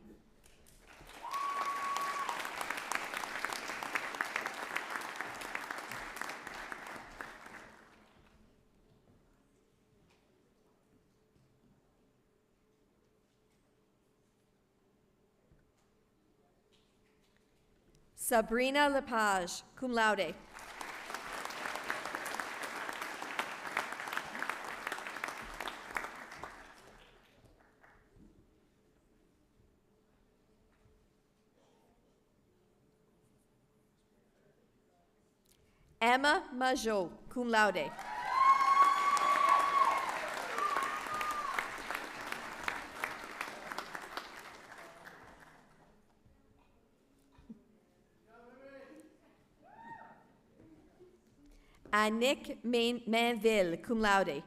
Sabrina Lepage, cum laude. Emma Majot, cum laude. Annick Manville, cum laude.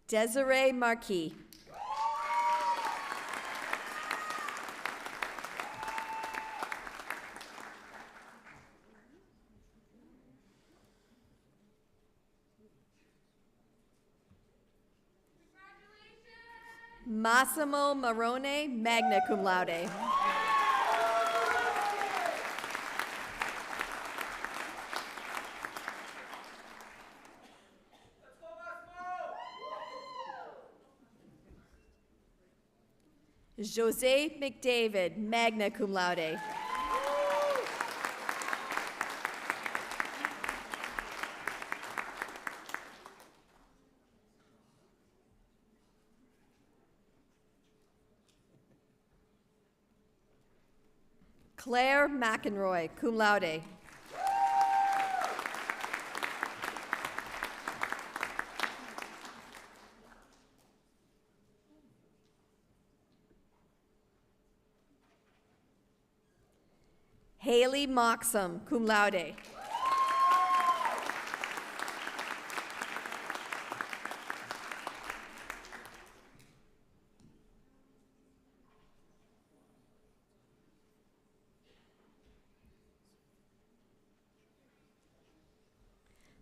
Desiree Marquis. Massimo Marone, magna cum laude. Jose McDavid, magna cum laude. Claire McEnroy, cum laude. Haley Moxham, cum laude.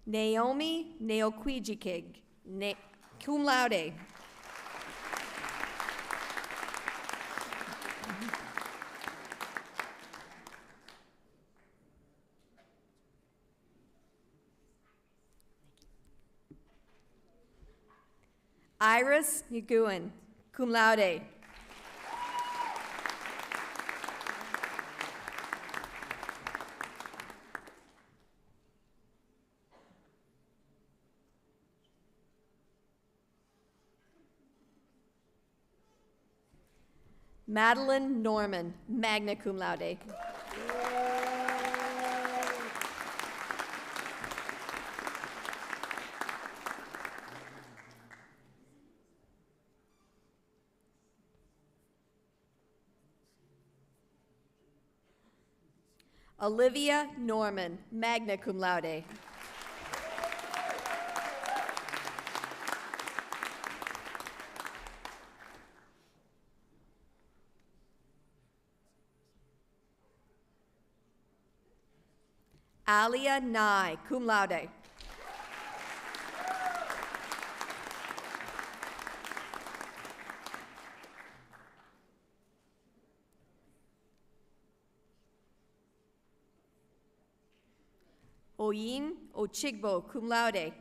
Naomi Neokwijikig, cum laude. Iris Nguyen, cum laude. Madeline Norman, magna cum laude. Olivia Norman, magna cum laude. Alia Nye, cum laude. Oyin Ochigbo, cum laude.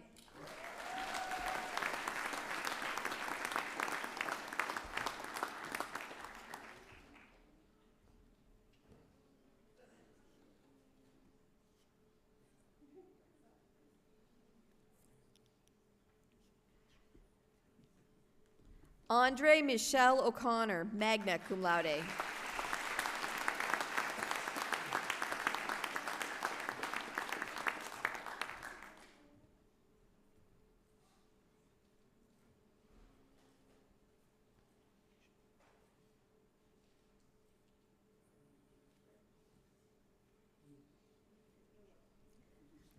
Andre Michelle O'Connor, magna cum laude.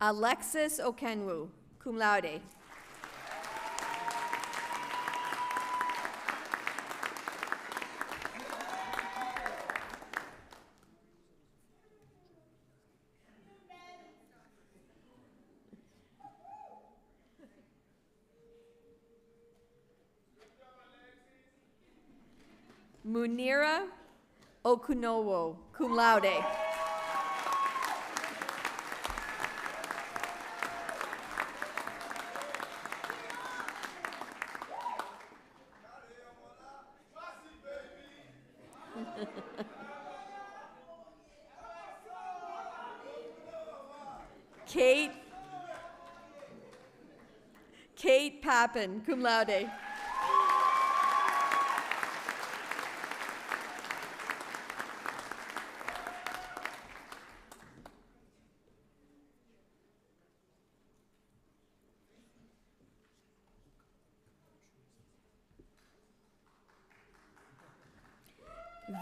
Alexis Okenwu, cum laude. Munira Okunowo, cum laude. Kate Pappen, cum laude.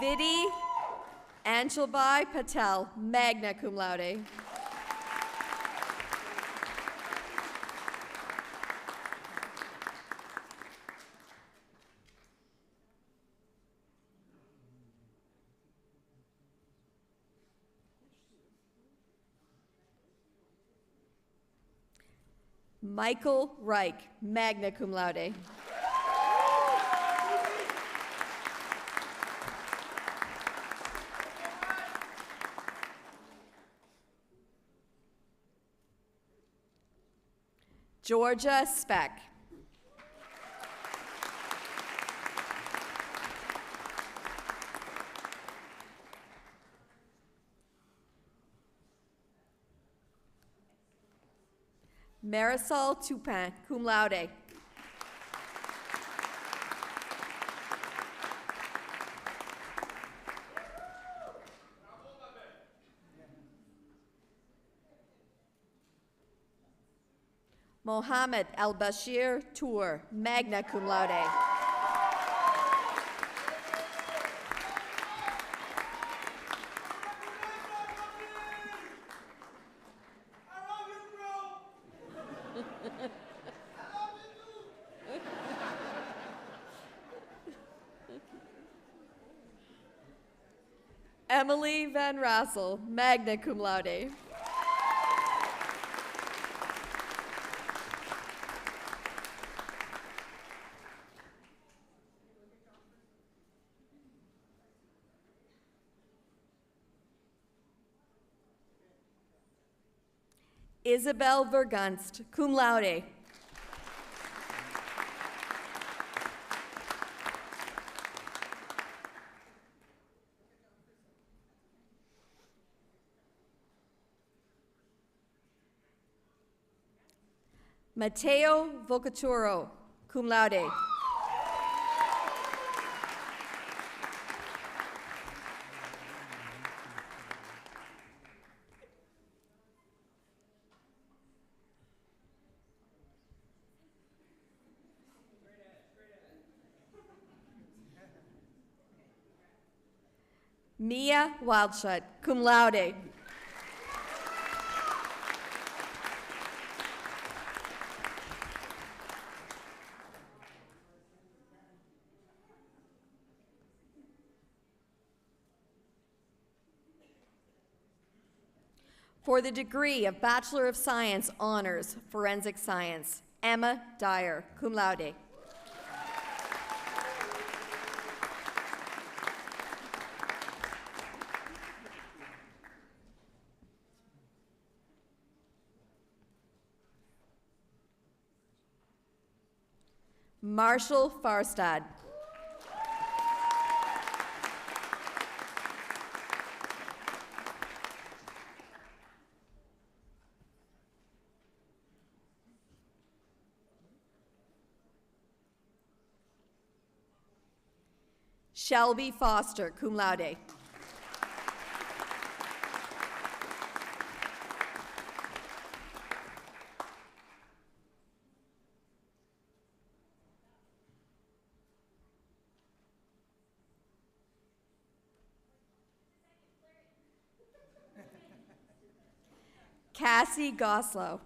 Vidhi Anshulbhai Patel, magna cum laude. Michael Reich, magna cum laude. Georgia Speck. Marisol Toupin, cum laude. Mohammed Al-Bashir Tour, magna cum laude. Emily Van Rassel, magna cum laude. Isabel Vergunst, cum laude. Matteo Vocaturo, cum laude. Mia Wildshut, cum laude. For the degree of Bachelor of Science, Honors, Forensic Science, Emma Dyer, cum laude. Marshall Farstad. Shelby Foster, cum laude. Cassie Goslow.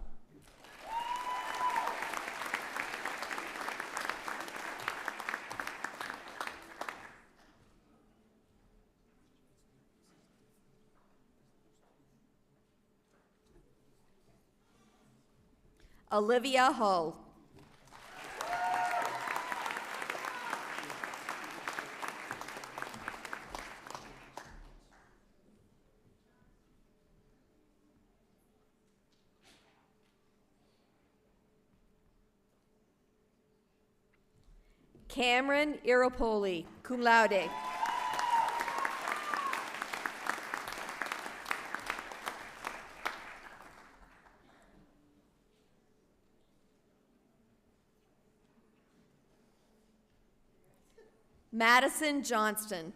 Olivia Hull. Cameron Iropoli, cum laude. Madison Johnston.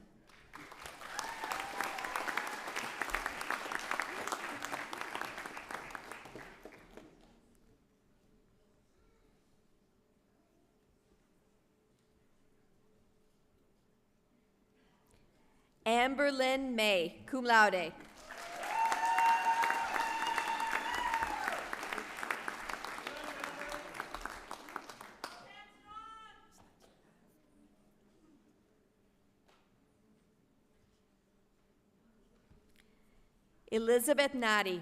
Amberlyn May, cum laude. Elizabeth Natty.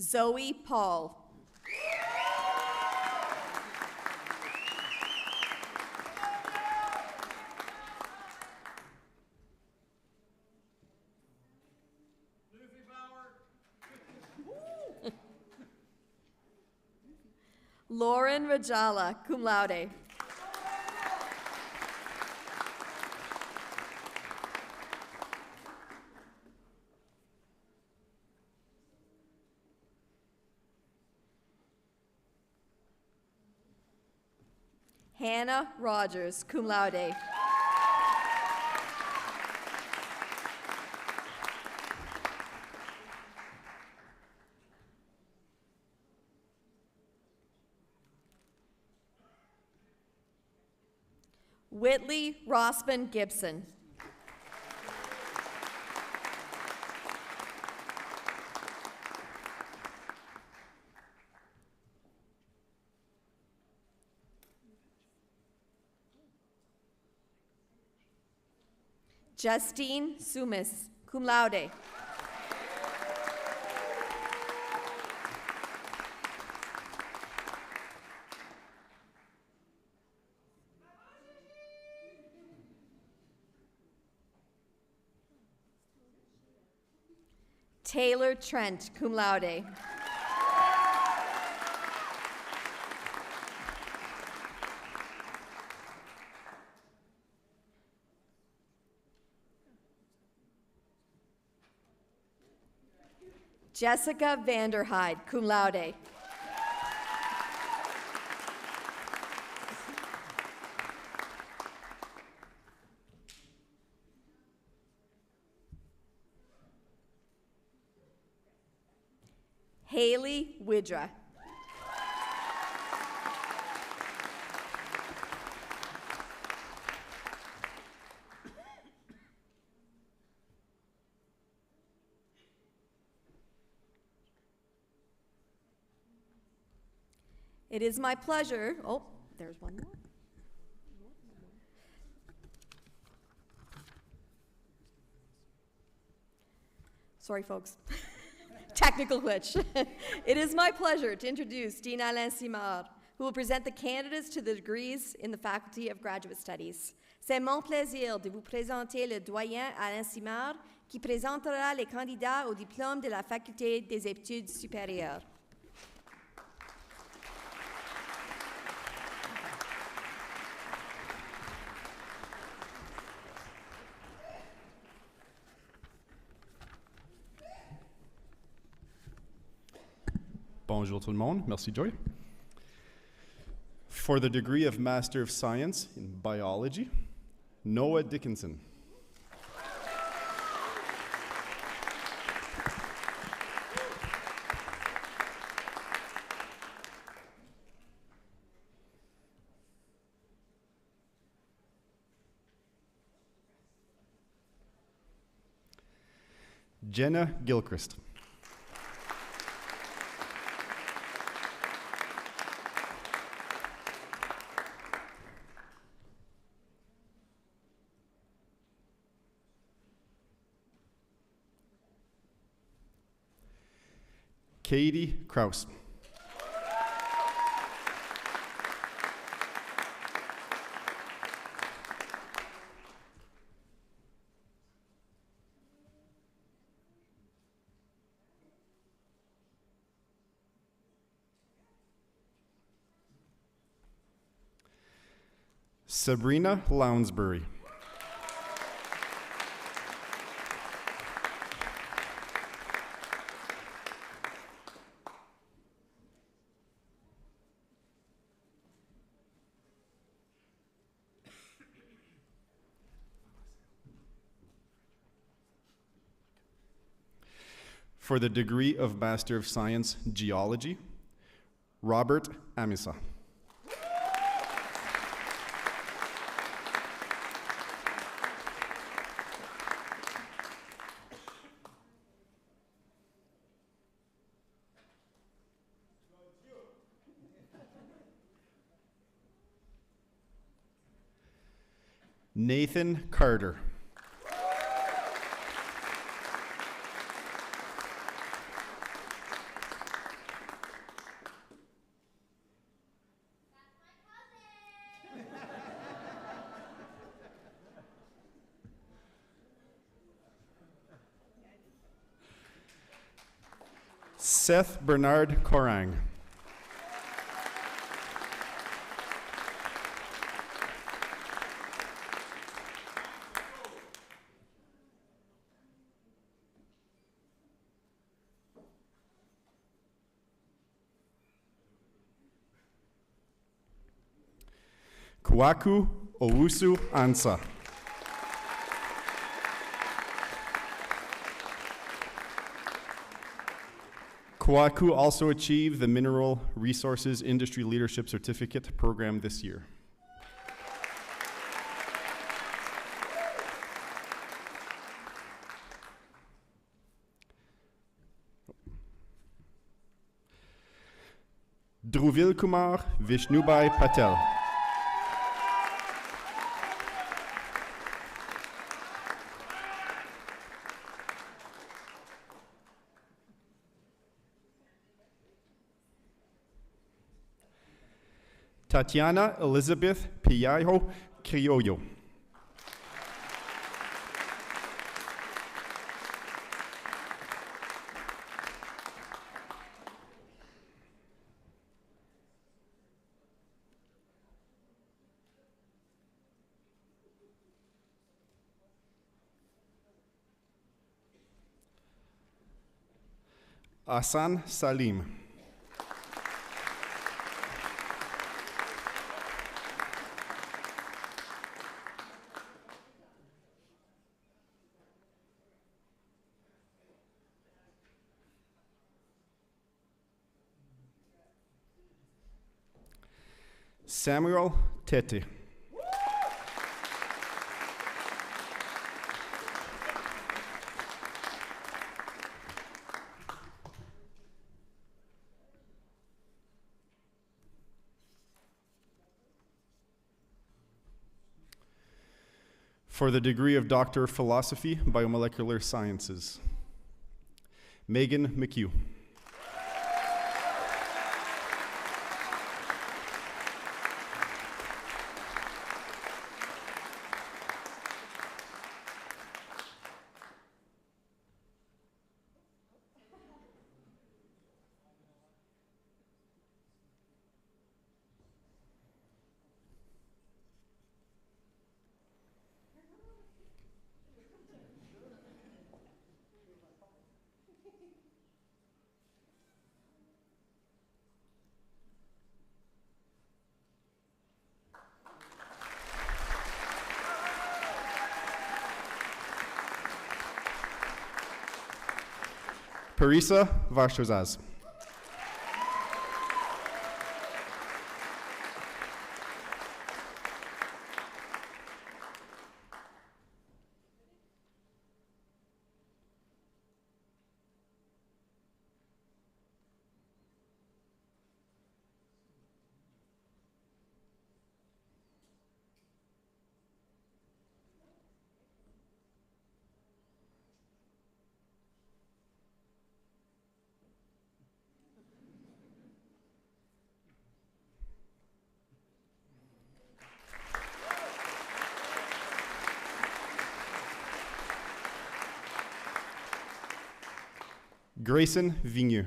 Zoe Paul. Lauren Rajala, cum laude. Hannah Rogers, cum laude. Whitley Rossman Gibson. Justine Sumis, cum laude. Taylor Trent, cum laude. Jessica Vanderhyde, cum laude. Haley Widra. It is my pleasure. Oh, there's one more. Sorry, folks. Technical glitch. It is my pleasure to introduce Dean Alain Simard, who will present the candidates to the degrees in the Faculty of Graduate Studies. C'est mon plaisir de vous présenter le doyen Alain Simard, qui présentera les candidats au diplôme de la Faculté des Études supérieures. Bonjour tout le monde. Merci, Joy. For the degree of Master of Science in Biology, Noah Dickinson. Jenna Gilchrist. Katie Kraus. Sabrina Lounsbury. For the degree of Master of Science, Geology, Robert Amisa. Nathan Carter. Seth Bernard Korang. Kwaku Owusu Ansa. Kwaku also achieved the Mineral Resources Industry Leadership Certificate program this year. Dhruvil Kumar Vishnubai Patel. Tatiana Elizabeth Piajo Criollo. Asan Salim. Samuel Tete. For the degree of Doctor of Philosophy, Biomolecular Sciences, Megan McHugh. Parisa Varshazaz. Grayson Vigneux.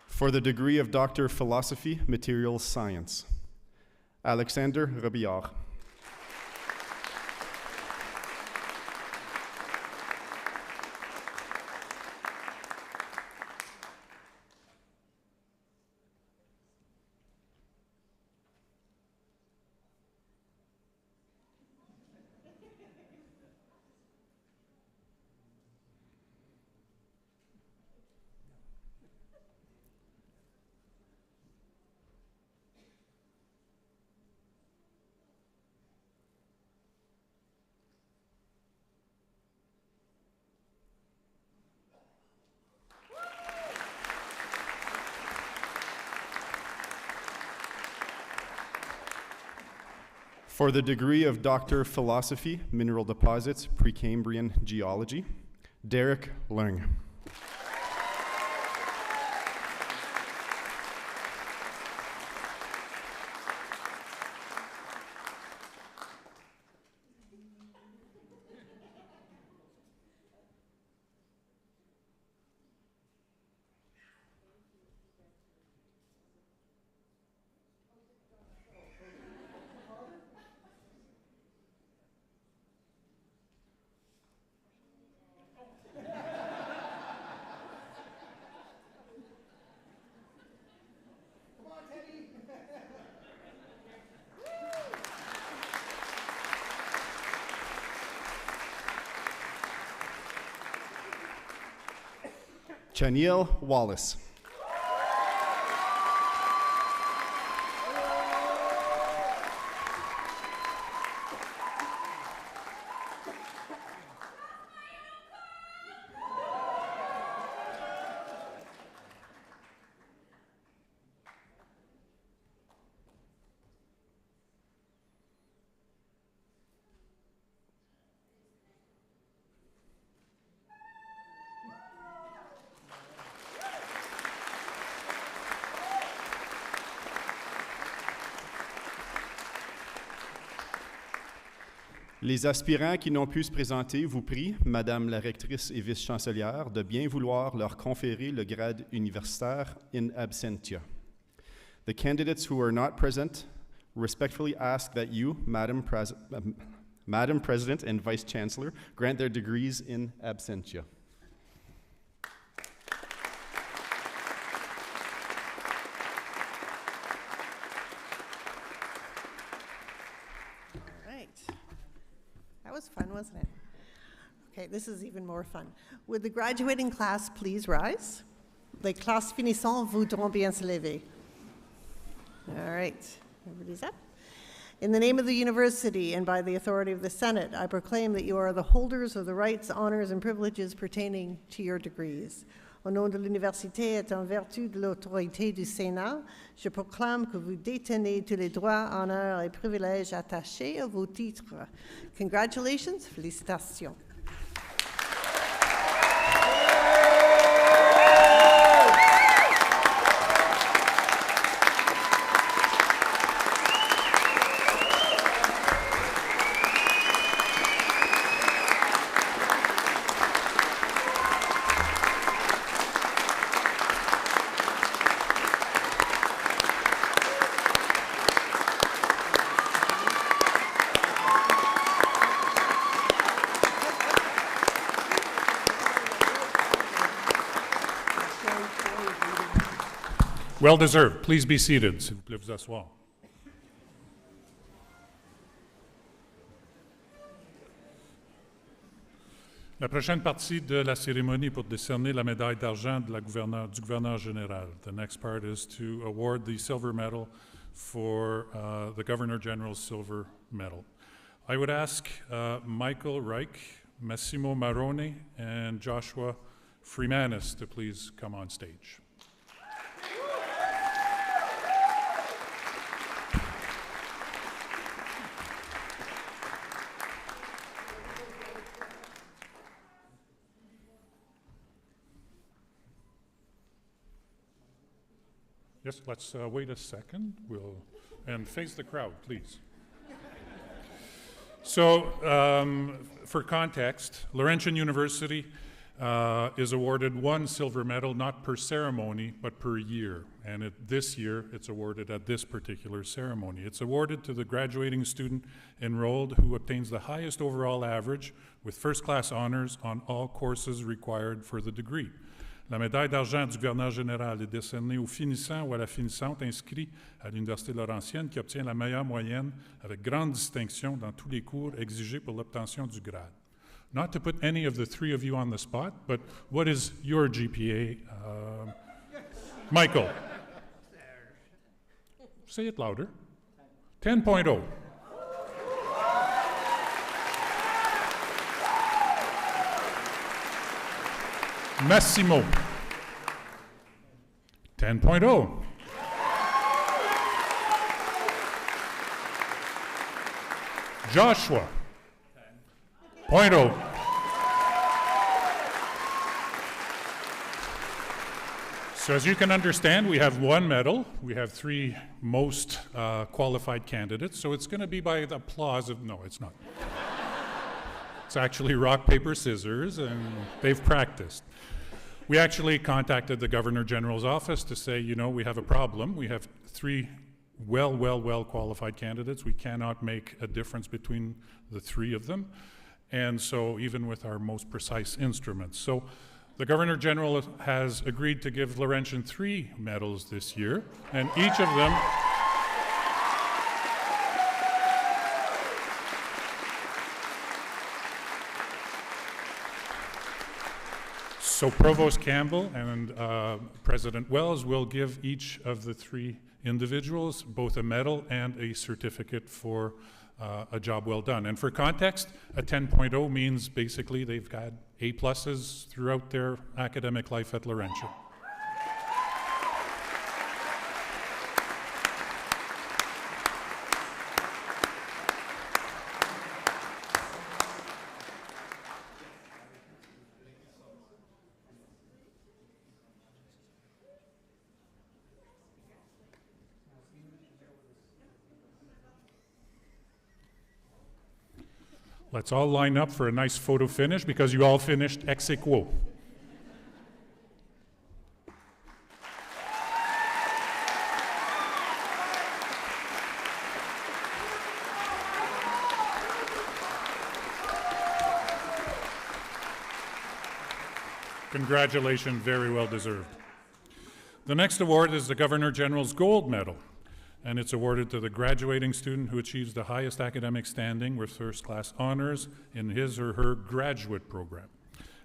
For the degree of Doctor of Philosophy, Materials Science, Alexander Robillard. For the degree of Doctor of Philosophy, Mineral Deposits, Precambrian Geology, Derek Leung. Chaniel Wallace. Les aspirants qui n'ont pu se présenter vous prient, Madame la rectrice et vice-chancelière, de bien vouloir leur conférer le grade universitaire in absentia. The candidates who are not present respectfully ask that you, Madam President and Vice Chancellor, grant their degrees in absentia. That was fun, wasn't it? Okay, this is even more fun. Would the graduating class please rise? Les classes finissantes voudront bien se lever. All right, everybody's up. In the name of the university and by the authority of the Senate, I proclaim that you are the holders of the rights, honors, and privileges pertaining to your degrees. Au nom de l'université et en vertu de l'autorité du Sénat, je proclame que vous détenez tous les droits, honneurs et privilèges attachés à vos titres. Congratulations, félicitations. Well deserved. Please be seated, s'il vous plaît, vous asseoir. La prochaine partie de la cérémonie pour décerner la médaille d'argent du gouverneur général. The next part is to award the silver medal for the Governor General's silver medal. I would ask Michael Reich, Massimo Maroni, and Joshua Freemanis to please come on stage. Yes, let's wait a second. And face the crowd, please. So, for context, Laurentian University is awarded one silver medal, not per ceremony, but per year. And this year, it's awarded at this particular ceremony. It's awarded to the graduating student enrolled who obtains the highest overall average with first-class honors on all courses required for the degree. La médaille d'argent du gouverneur général est décernée au finissant ou à la finissante inscrit à l'Université Laurentienne qui obtient la meilleure moyenne avec grande distinction dans tous les cours exigés pour l'obtention du grade. Not to put any of the three of you on the spot, but what is your GPA? Michael. Say it louder. 10.0. Massimo, 10.0. Joshua, 10.0. So as you can understand, we have one medal. We have three most qualified candidates. So it's going to be by the applause of, no, it's not. It's actually rock, paper, scissors, and they've practiced. We actually contacted the Governor General's office to say, you know, we have a problem. We have three well qualified candidates. We cannot make a difference between the three of them. And so even with our most precise instruments. So the Governor General has agreed to give Laurentian 3 medals this year, and each of them So Provost Campbell and President Wells will give each of the three individuals both a medal and a certificate for a job well done. And for context, a 10.0 means basically they've got A+ throughout their academic life at Laurentian. Let's all line up for a nice photo finish because you all finished ex aequo. Congratulations, very well deserved. The next award is the Governor General's Gold Medal, and it's awarded to the graduating student who achieves the highest academic standing with first-class honors in his or her graduate program.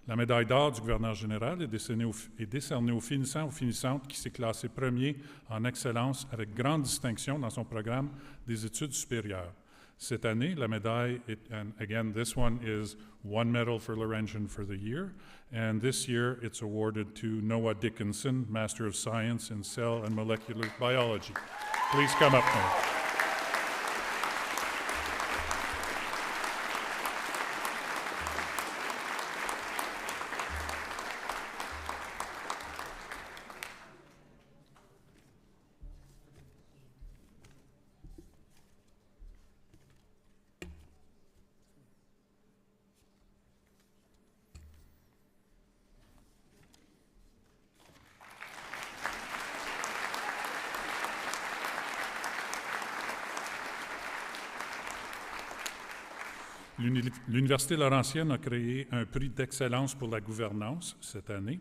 La médaille d'or du gouverneur général est décernée au finissant ou finissante qui s'est classé premier en excellence avec grande distinction dans son programme des études supérieures. Cette année, la médaille, and again, this one is one medal for Laurentian for the year, and this year it's awarded to Noah Dickinson, Master of Science in Cell and Molecular Biology. Please come up now. L'Université Laurentienne a créé un prix d'excellence pour la gouvernance cette année.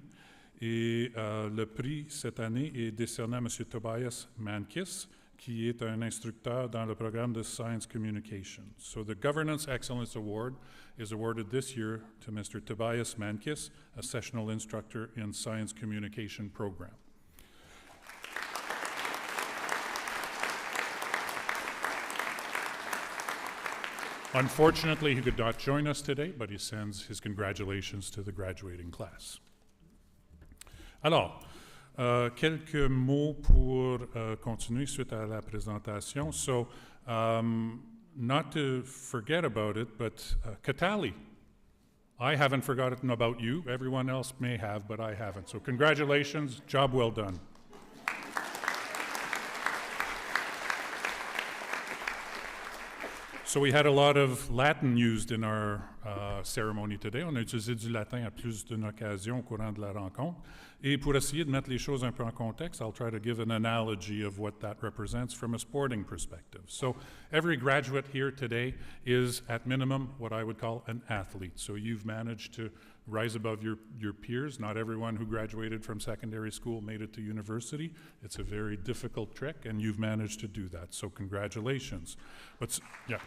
Et le prix cette année est décerné à M. Tobias Mankis, qui est un instructeur dans le programme de Science Communication. So the Governance Excellence Award is awarded this year to Mr. Tobias Mankis, a sessional instructor in Science Communication program. Unfortunately, he could not join us today, but he sends his congratulations to the graduating class. Alors, quelques mots pour continuer suite à la présentation. So, not to forget about it, but Katali, I haven't forgotten about you. Everyone else may have, but I haven't. So congratulations, job well done. So we had a lot of Latin used in our ceremony today. On a utilisé du latin à plus d'une occasion au courant de la rencontre. Et pour essayer de mettre les choses un peu en contexte, I'll try to give an analogy of what that represents from a sporting perspective. So every graduate here today is, at minimum, what I would call an athlete. So you've managed to rise above your peers. Not everyone who graduated from secondary school made it to university. It's a very difficult trick, and you've managed to do that. So congratulations. But yeah.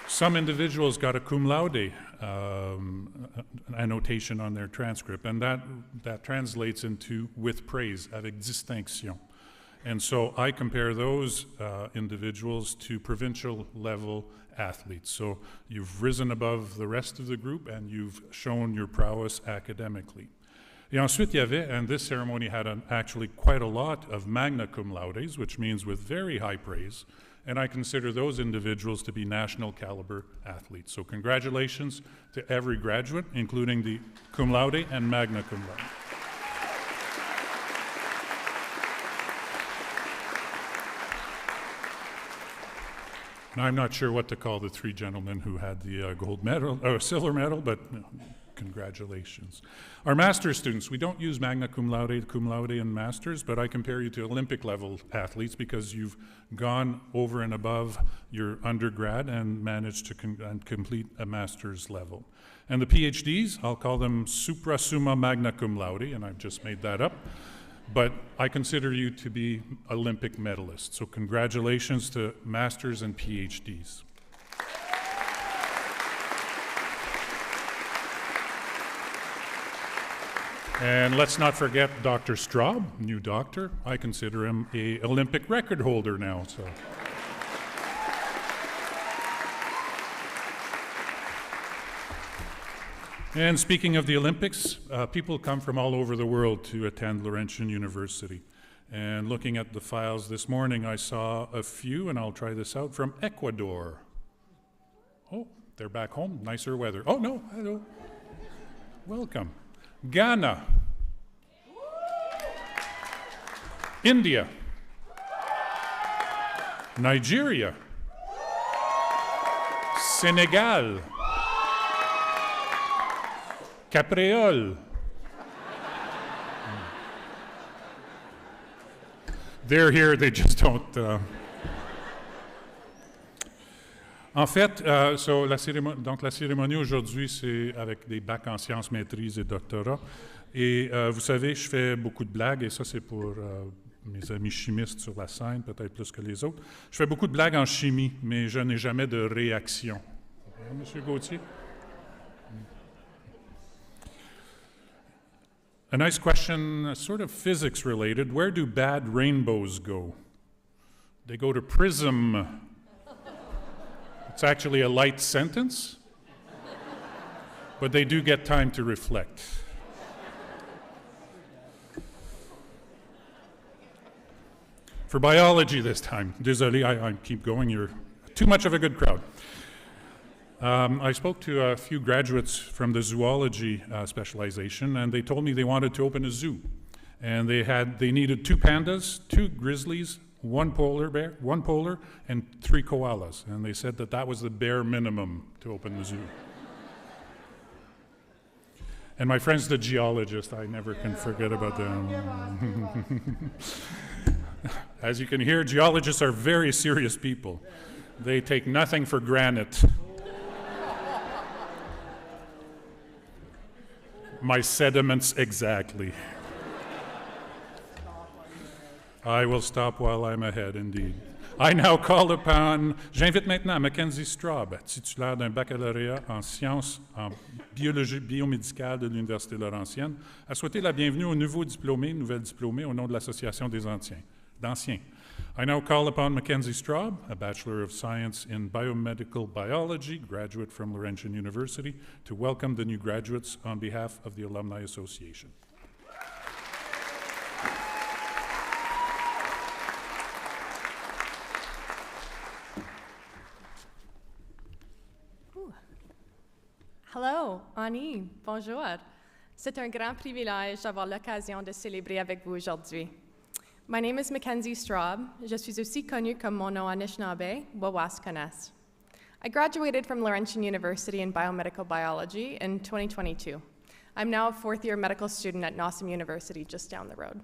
Some individuals got a cum laude annotation on their transcript, and that translates into with praise, avec distinction. And so I compare those individuals to provincial level athletes. So you've risen above the rest of the group and you've shown your prowess academically. Et ensuite, il y avait, and this ceremony had actually quite a lot of magna cum laudes, which means with very high praise, and I consider those individuals to be national caliber athletes. So congratulations to every graduate, including the cum laude and magna cum laude. Now, I'm not sure what to call the three gentlemen who had the gold medal, or silver medal, but congratulations. Our master's students, we don't use magna cum laude, and masters, but I compare you to Olympic level athletes because you've gone over and above your undergrad and managed to complete a master's level. And the PhDs, I'll call them supra summa magna cum laude, and I've just made that up. But I consider you to be Olympic medalists. So congratulations to masters and PhDs. And let's not forget Dr. Straub, new doctor. I consider him an Olympic record holder now. So. And speaking of the Olympics, people come from all over the world to attend Laurentian University. And looking at the files this morning, I saw a few, and I'll try this out, from Ecuador. Oh, they're back home, nicer weather. Oh, no, hello. Welcome. Ghana. India. Nigeria. Senegal. Capreole. They're here, they just don't. En fait, donc la cérémonie aujourd'hui, c'est avec des bacs en sciences, maîtrise et doctorat. Et vous savez, je fais beaucoup de blagues, et ça, c'est pour mes amis chimistes sur la scène, peut-être plus que les autres. Je fais beaucoup de blagues en chimie, mais je n'ai jamais de réaction. Monsieur Gauthier? A nice question, sort of physics related. Where do bad rainbows go? They go to prism. It's actually a light sentence, but they do get time to reflect. For biology this time, désolé, I keep going, you're too much of a good crowd. I spoke to a few graduates from the zoology specialization, and they told me they wanted to open a zoo. And they needed 2 pandas, 2 grizzlies, 1 polar bear, 1 polar, and 3 koalas. And they said that was the bare minimum to open the zoo. And my friends, the geologists, I never can forget about them. As you can hear, geologists are very serious people. They take nothing for granted. My sediments exactly. I will stop while I'm ahead, indeed. I now call upon, j'invite maintenant Mackenzie Straub, titulaire d'un baccalauréat en sciences en biologie biomédicale de l'Université Laurentienne, à souhaiter la bienvenue aux nouveaux diplômés, nouvelles diplômées au nom de l'Association des d'Anciens. I now call upon Mackenzie Straub, a Bachelor of Science in Biomedical Biology, graduate from Laurentian University, to welcome the new graduates on behalf of the Alumni Association. Hello, Annie, bonjour. C'est un grand privilège d'avoir l'occasion de célébrer avec vous aujourd'hui. My name is Mackenzie Straub. Je suis aussi connue comme mon nom Anishinaabe, Wawaskanes. I graduated from Laurentian University in biomedical biology in 2022. I'm now a 4th-year medical student at Nossum University, just down the road.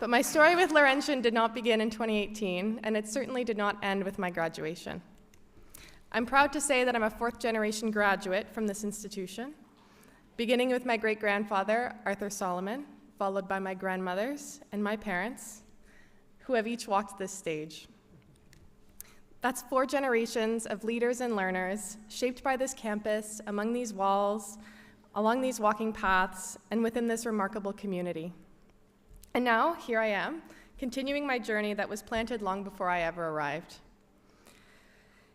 But my story with Laurentian did not begin in 2018, and it certainly did not end with my graduation. I'm proud to say that I'm a 4th-generation graduate from this institution, beginning with my great-grandfather, Arthur Solomon, followed by my grandmothers and my parents, who have each walked this stage. That's 4 generations of leaders and learners shaped by this campus, among these walls, along these walking paths, and within this remarkable community. And now, here I am, continuing my journey that was planted long before I ever arrived.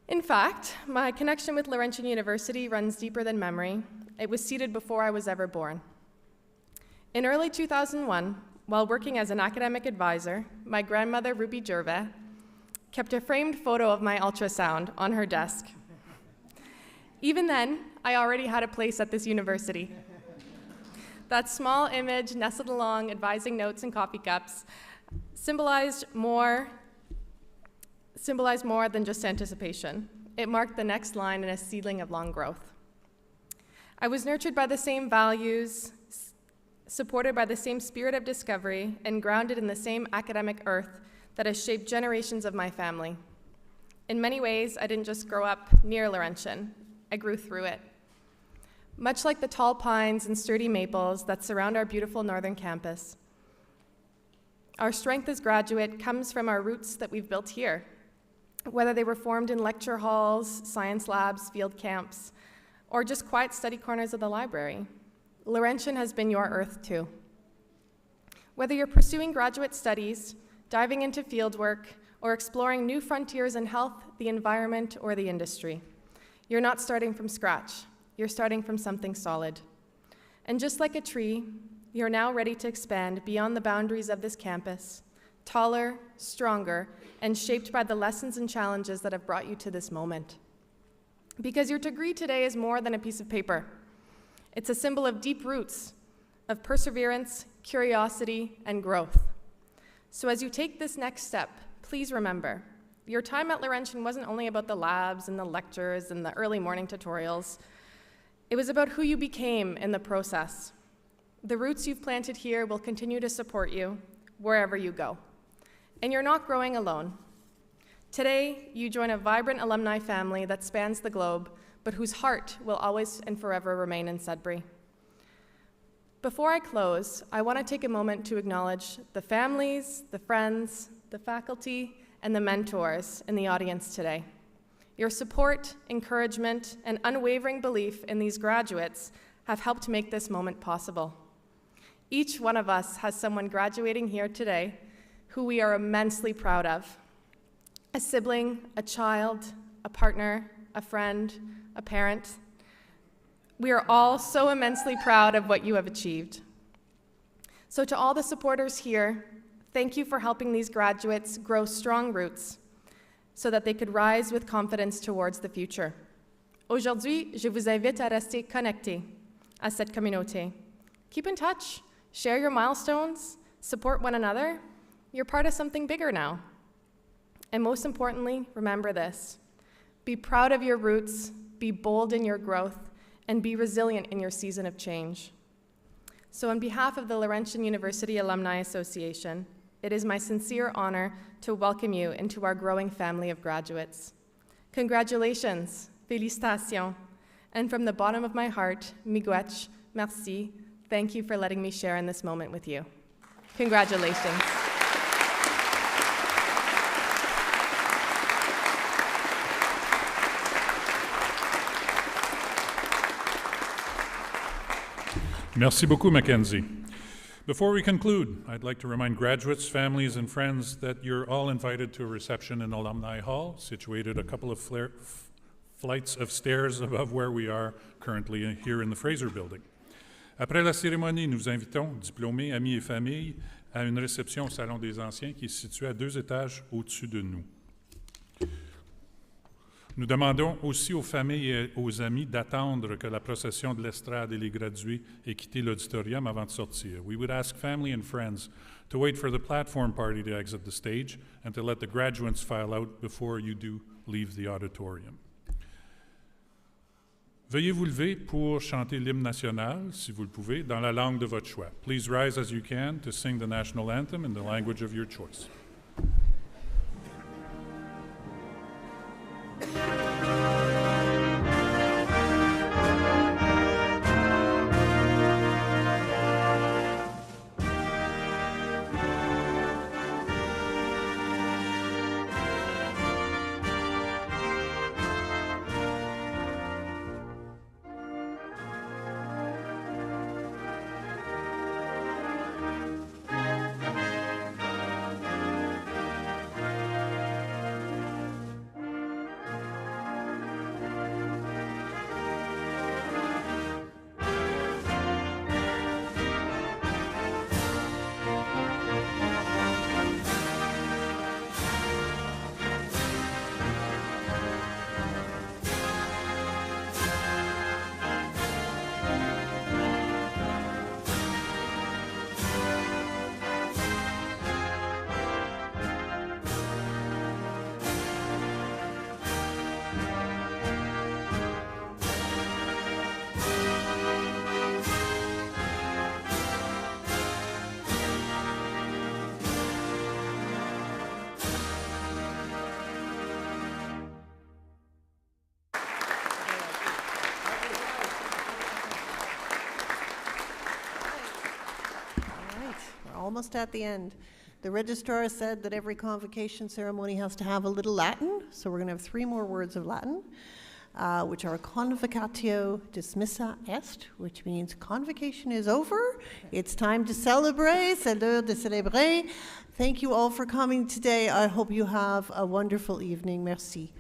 In fact, my connection with Laurentian University runs deeper than memory. It was seeded before I was ever born. In early 2001, while working as an academic advisor, my grandmother, Ruby Gervais, kept a framed photo of my ultrasound on her desk. Even then, I already had a place at this university. That small image nestled along advising notes and coffee cups symbolized more than just anticipation. It marked the next line in a seedling of long growth. I was nurtured by the same values, supported by the same spirit of discovery, and grounded in the same academic earth that has shaped generations of my family. In many ways, I didn't just grow up near Laurentian, I grew through it. Much like the tall pines and sturdy maples that surround our beautiful northern campus, our strength as graduate comes from our roots that we've built here, whether they were formed in lecture halls, science labs, field camps, or just quiet study corners of the library. Laurentian has been your earth too. Whether you're pursuing graduate studies, diving into fieldwork, or exploring new frontiers in health, the environment, or the industry, you're not starting from scratch. You're starting from something solid. And just like a tree, you're now ready to expand beyond the boundaries of this campus, taller, stronger, and shaped by the lessons and challenges that have brought you to this moment. Because your degree today is more than a piece of paper. It's a symbol of deep roots, of perseverance, curiosity, and growth. So as you take this next step, please remember, your time at Laurentian wasn't only about the labs and the lectures and the early morning tutorials. It was about who you became in the process. The roots you've planted here will continue to support you wherever you go. And you're not growing alone. Today, you join a vibrant alumni family that spans the globe, but whose heart will always and forever remain in Sudbury. Before I close, I want to take a moment to acknowledge the families, the friends, the faculty, and the mentors in the audience today. Your support, encouragement, and unwavering belief in these graduates have helped make this moment possible. Each one of us has someone graduating here today who we are immensely proud of. A sibling, a child, a partner, a friend, a parent. We are all so immensely proud of what you have achieved. So to all the supporters here, thank you for helping these graduates grow strong roots so that they could rise with confidence towards the future. Aujourd'hui, je vous invite à rester connectés à cette communauté. Keep in touch, share your milestones, support one another. You're part of something bigger now. And most importantly, remember this. Be proud of your roots, be bold in your growth, and be resilient in your season of change. So on behalf of the Laurentian University Alumni Association, it is my sincere honor to welcome you into our growing family of graduates. Congratulations, félicitations, and from the bottom of my heart, miigwech, merci, thank you for letting me share in this moment with you. Congratulations. Merci beaucoup, Mackenzie. Before we conclude, I'd like to remind graduates, families, and friends that you're all invited to a reception in Alumni Hall, situated a couple of flights of stairs above where we are currently here in the Fraser Building. Après la cérémonie, nous invitons diplômés, amis et familles à une réception au Salon des Anciens qui est situé à 2 étages au-dessus de nous. Nous demandons aussi aux familles et aux amis d'attendre que la procession de l'estrade et les gradués aient quitté l'auditorium avant de sortir. We would ask family and friends to wait for the platform party to exit the stage and to let the graduates file out before you do leave the auditorium. Veuillez vous lever pour chanter l'hymne national, si vous le pouvez, dans la langue de votre choix. Please rise as you can to sing the national anthem in the language of your choice. Almost at the end. The registrar said that every convocation ceremony has to have a little Latin, so we're going to have 3 more words of Latin. which are convocatio dismissa est, which means convocation is over. It's time to celebrate. C'est l'heure de célébrer. Thank you all for coming today. I hope you have a wonderful evening. Merci.